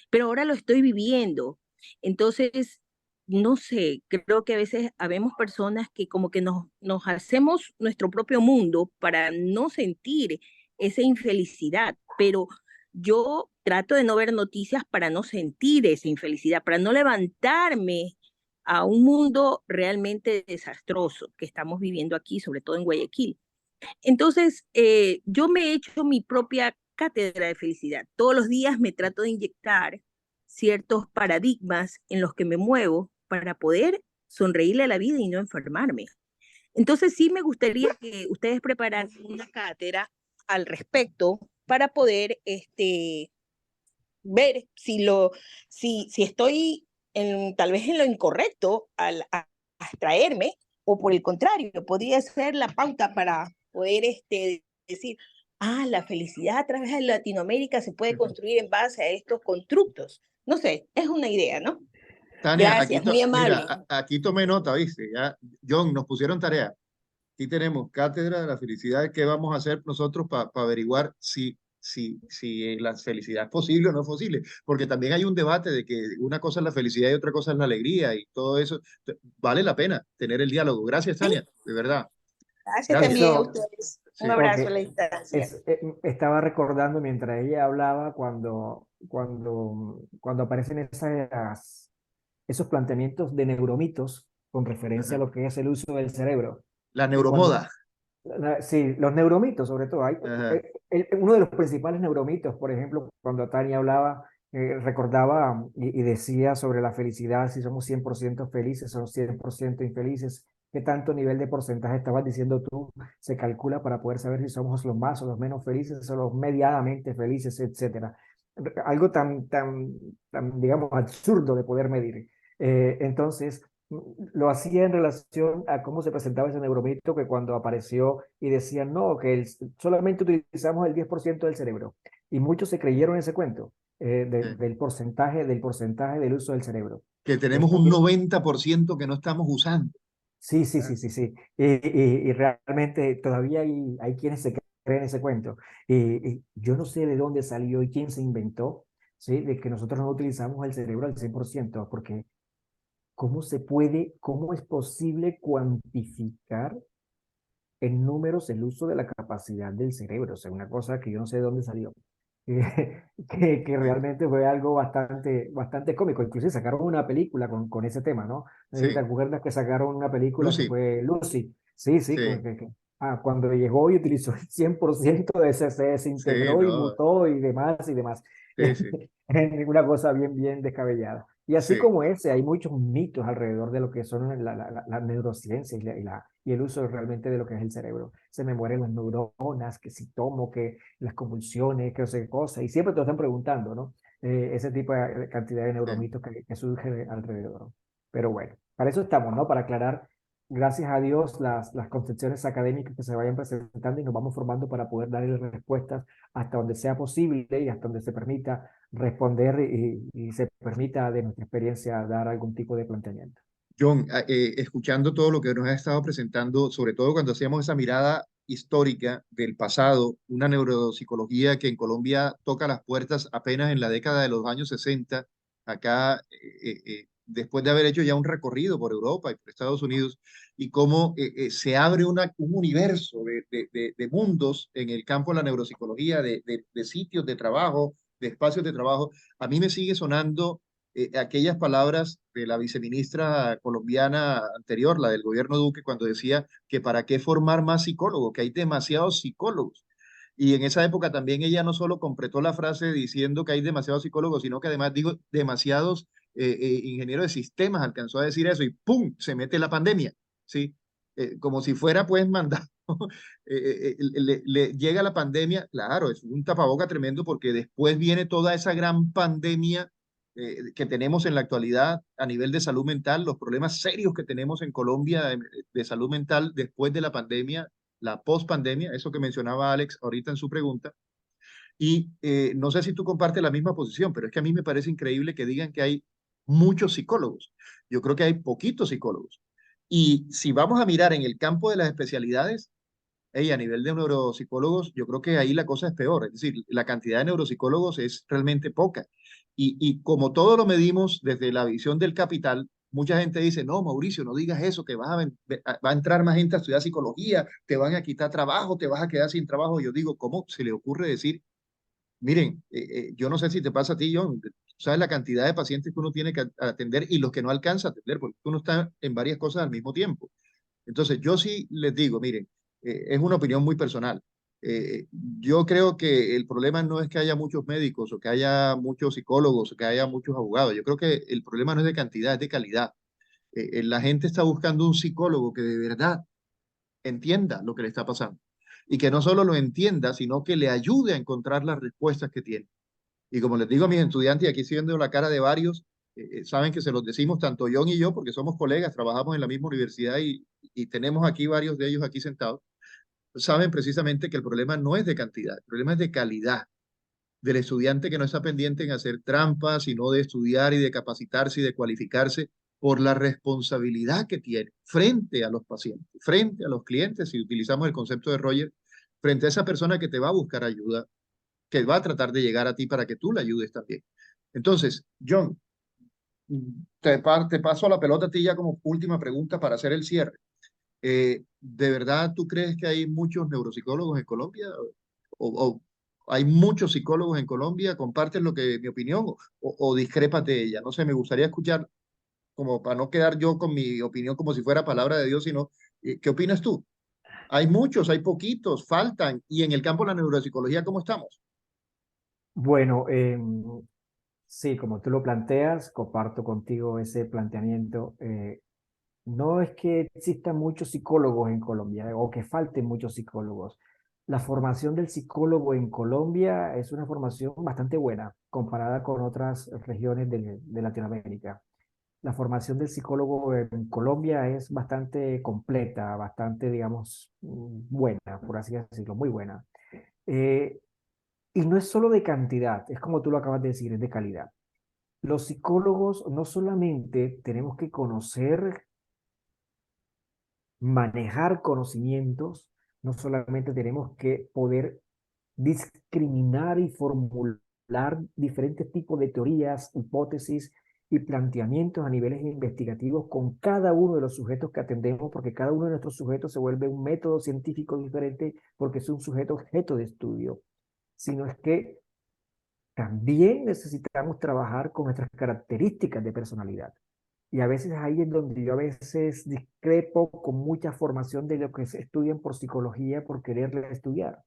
pero ahora lo estoy viviendo. Entonces, no sé, creo que a veces habemos personas que como que nos hacemos nuestro propio mundo para no sentir esa infelicidad, pero yo trato de no ver noticias para no sentir esa infelicidad, para no levantarme a un mundo realmente desastroso que estamos viviendo aquí, sobre todo en Guayaquil. Entonces, yo me he hecho mi propia cátedra de felicidad. Todos los días me trato de inyectar ciertos paradigmas en los que me muevo para poder sonreírle a la vida y no enfermarme. Entonces, sí me gustaría que ustedes prepararan una cátedra al respecto para poder ver si estoy tal vez en lo incorrecto al abstraerme o por el contrario, podría ser la pauta para poder decir, la felicidad a través de Latinoamérica se puede construir en base a estos constructos. No sé, es una idea, ¿no? Tania, Gracias, muy amable. mira, aquí tomé nota, ¿viste? Ya, John, nos pusieron tarea. Aquí tenemos Cátedra de la Felicidad. ¿Qué vamos a hacer nosotros para averiguar si la felicidad es posible o no es posible? Porque también hay un debate de que una cosa es la felicidad y otra cosa es la alegría y todo eso. Vale la pena tener el diálogo. Gracias, Tania, de verdad. Gracias Gracias. también a Eso, ustedes. Un Sí. abrazo a la porque distancia. estaba recordando mientras ella hablaba cuando aparecen esos planteamientos de neuromitos con referencia a Ajá. lo que es el uso del cerebro. La Cuando, neuromoda. sí, los neuromitos sobre todo. Ajá. Uno de los principales neuromitos, por ejemplo, cuando Tania hablaba, recordaba y decía sobre la felicidad, si somos 100% felices, somos 100% infelices, qué tanto nivel de porcentaje estabas diciendo tú se calcula para poder saber si somos los más o los menos felices o los medianamente felices, etcétera. Algo tan, digamos, absurdo de poder medir. Entonces, lo hacía en relación a cómo se presentaba ese neuromito que cuando apareció y decían, no, que solamente utilizamos el 10% del cerebro. Y muchos se creyeron ese cuento del porcentaje del uso del cerebro. Que tenemos Esto un que, 90% que no estamos usando. sí, sí, Ah, sí, sí, sí. Y realmente todavía hay quienes se creen ese cuento. Y yo no sé de dónde salió y quién se inventó, ¿sí? De que nosotros no utilizamos el cerebro al 100% porque cómo es posible cuantificar en números el uso de la capacidad del cerebro? O sea, una cosa que yo no sé de dónde salió, que sí, realmente fue algo bastante cómico. Inclusive sacaron una película con ese tema, ¿no? No sé si te sí. acuerdas que sacaron una película que Lucy, fue Lucy. Sí, sí, sí. cuando llegó y utilizó el 100% de ese, se Sí, desintegró y no, mutó y demás y demás. sí, sí, Es una cosa bien, bien descabellada. Y así sí. como ese, hay muchos mitos alrededor de lo que son la neurociencia y el uso realmente de lo que es el cerebro. Se me mueren las neuronas, que si tomo, que las convulsiones, que no sé qué cosa. Y siempre te lo están preguntando, ¿no? Ese tipo de cantidad de Sí. neuromitos que surgen alrededor. Pero bueno, para eso estamos, ¿no? Para aclarar, gracias a Dios, las concepciones académicas que se vayan presentando y nos vamos formando para poder darle respuestas hasta donde sea posible y hasta donde se permita responder y se permita de nuestra experiencia dar algún tipo de planteamiento. John, escuchando todo lo que nos has estado presentando, sobre todo cuando hacíamos esa mirada histórica del pasado, una neuropsicología que en Colombia toca las puertas apenas en la década de los años 60, acá, después de haber hecho ya un recorrido por Europa y por Estados Unidos, y cómo se abre un universo de mundos en el campo de la neuropsicología, de sitios de trabajo, de espacios de trabajo. A mí me sigue sonando aquellas palabras de la viceministra colombiana anterior, la del gobierno Duque, cuando decía que para qué formar más psicólogos, que hay demasiados psicólogos. Y en esa época también ella no solo completó la frase diciendo que hay demasiados psicólogos, sino que además dijo demasiados ingenieros de sistemas, alcanzó a decir eso y ¡pum! Se mete la pandemia, ¿sí? Como si fuera pues mandado. Llega la pandemia, claro, es un tapaboca tremendo porque después viene toda esa gran pandemia que tenemos en la actualidad a nivel de salud mental, los problemas serios que tenemos en Colombia de salud mental después de la pandemia, la post-pandemia, eso que mencionaba Alex ahorita en su pregunta. Y no sé si tú compartes la misma posición, pero es que a mí me parece increíble que digan que hay muchos psicólogos. Yo creo que hay poquitos psicólogos. Y si vamos a mirar en el campo de las especialidades, a nivel de neuropsicólogos, yo creo que ahí la cosa es peor. Es decir, la cantidad de neuropsicólogos es realmente poca. Y como todo lo medimos desde la visión del capital, mucha gente dice, no, Mauricio, no digas eso, que va a entrar más gente a estudiar psicología, te van a quitar trabajo, te vas a quedar sin trabajo. Yo digo, ¿cómo se le ocurre decir, miren, yo no sé si te pasa a ti, John, sabes la cantidad de pacientes que uno tiene que atender y los que no alcanza a atender, porque uno está en varias cosas al mismo tiempo. Entonces, yo sí les digo, miren, es una opinión muy personal. Yo creo que el problema no es que haya muchos médicos o que haya muchos psicólogos o que haya muchos abogados. Yo creo que el problema no es de cantidad, es de calidad. La gente está buscando un psicólogo que de verdad entienda lo que le está pasando y que no solo lo entienda, sino que le ayude a encontrar las respuestas que tiene. Y como les digo a mis estudiantes, y aquí estoy viendo la cara de varios, saben que se los decimos tanto John y yo, porque somos colegas, trabajamos en la misma universidad y tenemos aquí varios de ellos aquí sentados, saben precisamente que el problema no es de cantidad, el problema es de calidad del estudiante que no está pendiente en hacer trampas, sino de estudiar y de capacitarse y de cualificarse por la responsabilidad que tiene frente a los pacientes, frente a los clientes, si utilizamos el concepto de Roger, frente a esa persona que te va a buscar ayuda, que va a tratar de llegar a ti para que tú le ayudes también. Entonces, John, te paso la pelota a ti ya como última pregunta para hacer el cierre. ¿De verdad tú crees que hay muchos neuropsicólogos en Colombia? ¿O hay muchos psicólogos en Colombia? ¿Compartes lo que mi opinión o discrepas de ella? No sé, me gustaría escuchar, como para no quedar yo con mi opinión como si fuera palabra de Dios, sino, ¿qué opinas tú? Hay muchos, hay poquitos, faltan. Y en el campo de la neuropsicología, ¿cómo estamos? Bueno, sí, como tú lo planteas, comparto contigo ese planteamiento. No es que existan muchos psicólogos en Colombia o que falten muchos psicólogos. La formación del psicólogo en Colombia es una formación bastante buena comparada con otras regiones de Latinoamérica. La formación del psicólogo en Colombia es bastante completa, bastante, digamos, buena, por así decirlo, muy buena. Eh, y no es solo de cantidad, es como tú lo acabas de decir, es de calidad. Los psicólogos no solamente tenemos que conocer, manejar conocimientos, no solamente tenemos que poder discriminar y formular diferentes tipos de teorías, hipótesis y planteamientos a niveles investigativos con cada uno de los sujetos que atendemos, porque cada uno de nuestros sujetos se vuelve un método científico diferente porque es un sujeto objeto de estudio, sino es que también necesitamos trabajar con nuestras características de personalidad. Y a veces ahí es donde yo a veces discrepo con mucha formación de lo que se estudian por psicología, por quererle estudiar.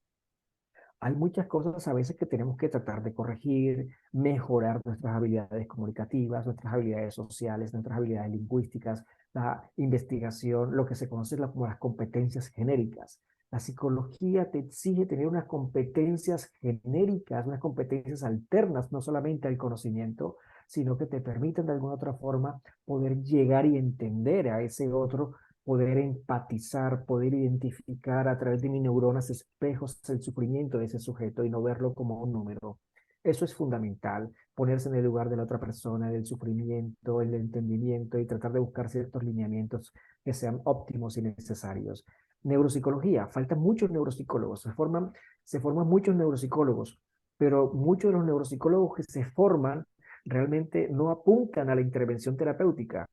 Hay muchas cosas a veces que tenemos que tratar de corregir, mejorar nuestras habilidades comunicativas, nuestras habilidades sociales, nuestras habilidades lingüísticas, la investigación, lo que se conoce como las competencias genéricas. La psicología te exige tener unas competencias genéricas, unas competencias alternas, no solamente al conocimiento, sino que te permitan de alguna otra forma poder llegar y entender a ese otro, poder empatizar, poder identificar a través de mis neuronas espejos el sufrimiento de ese sujeto y no verlo como un número. Eso es fundamental, ponerse en el lugar de la otra persona, del sufrimiento, el entendimiento y tratar de buscar ciertos lineamientos que sean óptimos y necesarios. Neuropsicología, faltan muchos neuropsicólogos, se forman muchos neuropsicólogos, pero muchos de los neuropsicólogos que se forman realmente no apuntan a la intervención terapéutica.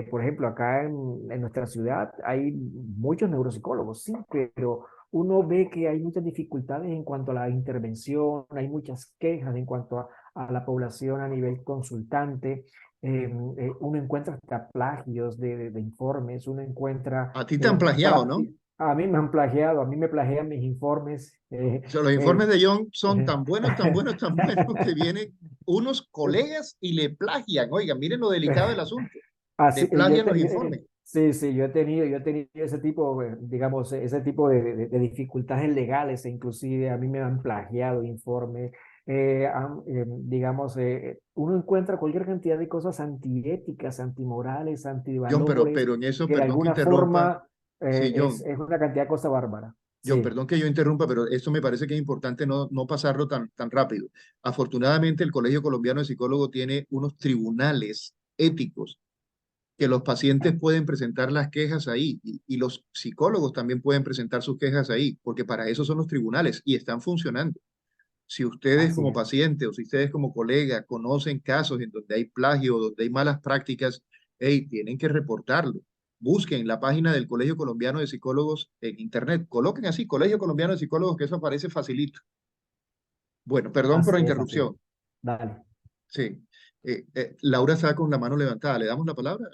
Por ejemplo, acá en nuestra ciudad hay muchos neuropsicólogos, sí, pero uno ve que hay muchas dificultades en cuanto a la intervención, hay muchas quejas en cuanto a la población a nivel consultante. Uno encuentra hasta plagios de informes, uno encuentra A ti te han plagiado, ¿no? a mí me han plagiado, a mí me plagian mis informes. O sea, los Eh, informes de John son tan buenos, tan buenos, tan eh, buenos que vienen unos colegas y le plagian. Oigan, miren lo delicado del asunto. Le Así, plagian los informes. sí, sí, yo he tenido ese tipo, digamos, ese tipo de dificultades legales, e inclusive a mí me han plagiado informes, digamos, uno encuentra cualquier cantidad de cosas antiéticas, antimorales, John, pero, antivalores, pero en eso, que de perdón que alguna interrumpa. forma Sí, es una cantidad de cosas bárbara. John, Sí, perdón que yo interrumpa, pero esto me parece que es importante no pasarlo tan rápido. Afortunadamente, el Colegio Colombiano de Psicólogos tiene unos tribunales éticos que los pacientes pueden presentar las quejas ahí y los psicólogos también pueden presentar sus quejas ahí, porque para eso son los tribunales y están funcionando. Si ustedes así como es. paciente o si ustedes como colega conocen casos en donde hay plagio, donde hay malas prácticas, hey, tienen que reportarlo. Busquen la página del Colegio Colombiano de Psicólogos en internet. Coloquen así, Colegio Colombiano de Psicólogos, que eso aparece facilito. Bueno, perdón por la Así es. interrupción. Dale. Sí. Laura está con la mano levantada. ¿Le damos la palabra?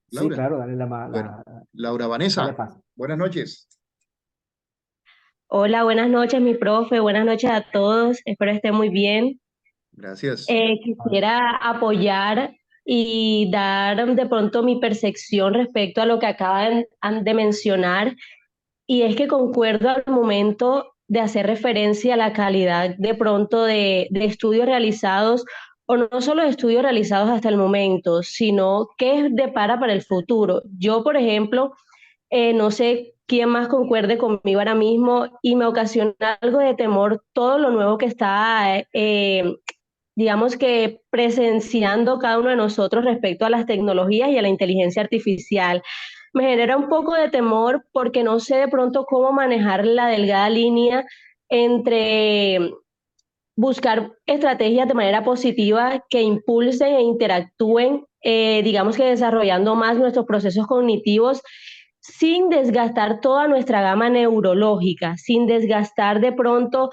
Sí, Laura. claro, Bueno, Laura dale Vanessa, paso. buenas noches. Hola, buenas noches, mi profe. Buenas noches a todos. Espero estén muy bien. Gracias. Quisiera apoyar y dar de pronto mi percepción respecto a lo que acaban de mencionar. Y es que concuerdo al momento de hacer referencia a la calidad de pronto de estudios realizados, o no solo de estudios realizados hasta el momento, sino qué depara para el futuro. Yo, por ejemplo, no sé quién más concuerde conmigo ahora mismo y me ocasiona algo de temor todo lo nuevo que está, digamos que presenciando cada uno de nosotros respecto a las tecnologías y a la inteligencia artificial. Me genera un poco de temor porque no sé de pronto cómo manejar la delgada línea entre buscar estrategias de manera positiva que impulsen e interactúen, digamos que desarrollando más nuestros procesos cognitivos sin desgastar toda nuestra gama neurológica, sin desgastar de pronto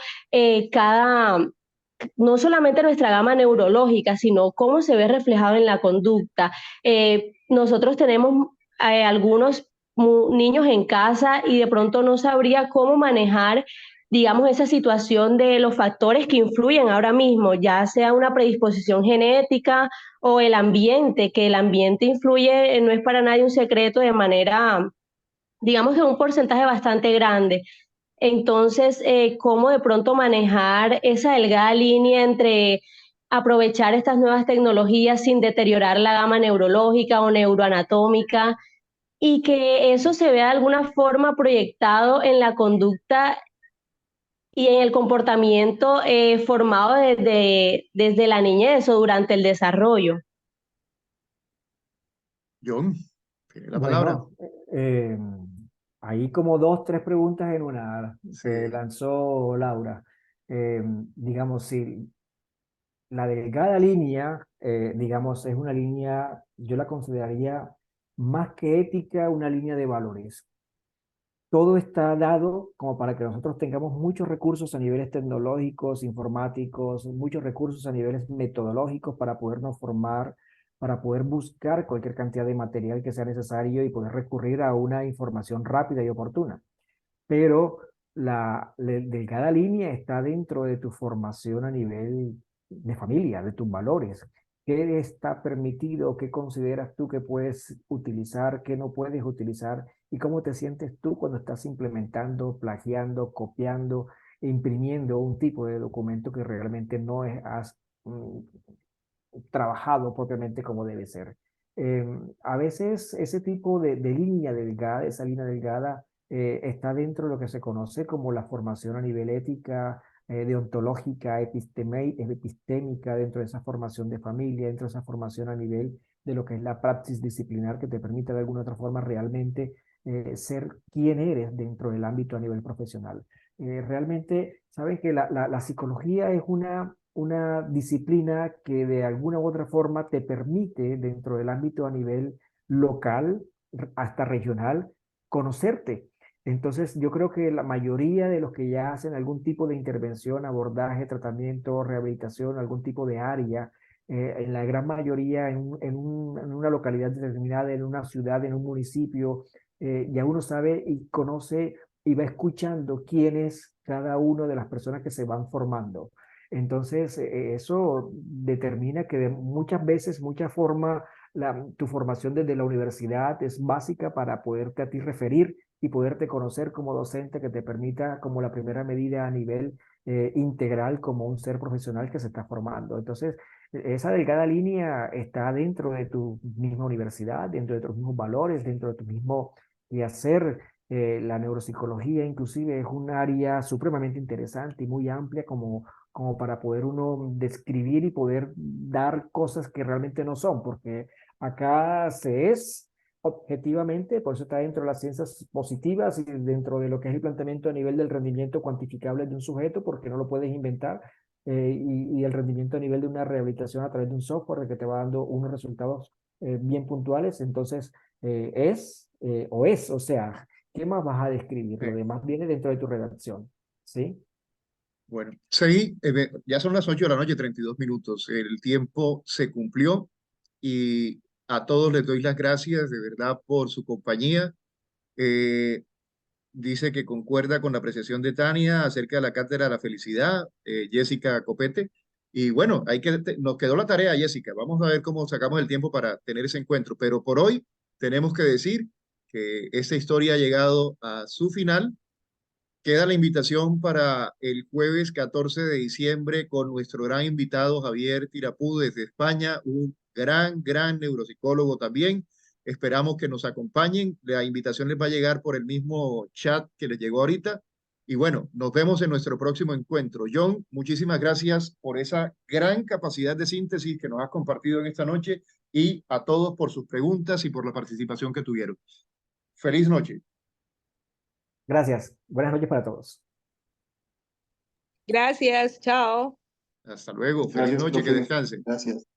no solamente nuestra gama neurológica, sino cómo se ve reflejado en la conducta. Nosotros tenemos algunos niños en casa y de pronto no sabría cómo manejar, digamos, esa situación de los factores que influyen ahora mismo, ya sea una predisposición genética o el ambiente, que el ambiente influye, no es para nadie un secreto de manera, digamos que un porcentaje bastante grande. Entonces, ¿cómo de pronto manejar esa delgada línea entre aprovechar estas nuevas tecnologías sin deteriorar la gama neurológica o neuroanatómica y que eso se vea de alguna forma proyectado en la conducta y en el comportamiento formado desde la niñez o durante el desarrollo? John, tiene la palabra. Bueno, ahí como dos, tres preguntas en una que Sí. lanzó Laura. Eh, digamos, si la delgada línea, digamos, es una línea, yo la consideraría más que ética, una línea de valores. Todo está dado como para que nosotros tengamos muchos recursos a niveles tecnológicos, informáticos, muchos recursos a niveles metodológicos para podernos formar, para poder buscar cualquier cantidad de material que sea necesario y poder recurrir a una información rápida y oportuna. Pero la delgada línea está dentro de tu formación a nivel de familia, de tus valores. ¿Qué está permitido? ¿Qué consideras tú que puedes utilizar? ¿Qué no puedes utilizar? ¿Y cómo te sientes tú cuando estás implementando, plagiando, copiando, imprimiendo un tipo de documento que realmente no has trabajado propiamente como debe ser? A veces ese tipo de línea delgada, esa línea delgada, está dentro de lo que se conoce como la formación a nivel ética, deontológica, epistémica, dentro de esa formación de familia, dentro de esa formación a nivel de lo que es la praxis disciplinar que te permite de alguna otra forma realmente ser quien eres dentro del ámbito a nivel profesional. Realmente, sabes que la psicología es una disciplina que de alguna u otra forma te permite dentro del ámbito a nivel local hasta regional conocerte. Entonces, yo creo que la mayoría de los que ya hacen algún tipo de intervención, abordaje, tratamiento, rehabilitación, algún tipo de área, en la gran mayoría en una localidad determinada, en una ciudad, en un municipio, ya uno sabe y conoce y va escuchando quién es cada una de las personas que se van formando. Entonces, eso determina que de muchas veces, mucha forma, tu formación desde la universidad es básica para poderte a ti referir y poderte conocer como docente que te permita como la primera medida a nivel integral como un ser profesional que se está formando. Entonces, esa delgada línea está dentro de tu misma universidad, dentro de tus mismos valores, dentro de tu mismo quehacer. La neuropsicología inclusive es un área supremamente interesante y muy amplia como para poder uno describir y poder dar cosas que realmente no son, porque acá se es objetivamente, por eso está dentro de las ciencias positivas y dentro de lo que es el planteamiento a nivel del rendimiento cuantificable de un sujeto, porque no lo puedes inventar, y el rendimiento a nivel de una rehabilitación a través de un software que te va dando unos resultados bien puntuales, entonces o sea, ¿qué más vas a describir? Lo demás viene dentro de tu redacción, ¿sí? Bueno, sí, ya son las 8 de la noche, 32 minutos. El tiempo se cumplió y a todos les doy las gracias de verdad por su compañía. Eh, Dice que concuerda con la apreciación de Tania acerca de la cátedra de la felicidad, Jessica Copete. Y bueno, nos quedó la tarea, Jessica. Vamos a ver cómo sacamos el tiempo para tener ese encuentro. Pero por hoy tenemos que decir que esta historia ha llegado a su final. Queda la invitación para el jueves 14 de diciembre con nuestro gran invitado Javier Tirapú desde España, un gran neuropsicólogo también. Esperamos que nos acompañen. La invitación les va a llegar por el mismo chat que les llegó ahorita. Y bueno, nos vemos en nuestro próximo encuentro. John, muchísimas gracias por esa gran capacidad de síntesis que nos has compartido en esta noche y a todos por sus preguntas y por la participación que tuvieron. Feliz noche. Gracias. Buenas noches para todos. Gracias, chao. Hasta luego. Feliz Gracias, noche. Que profe. descansen. Gracias.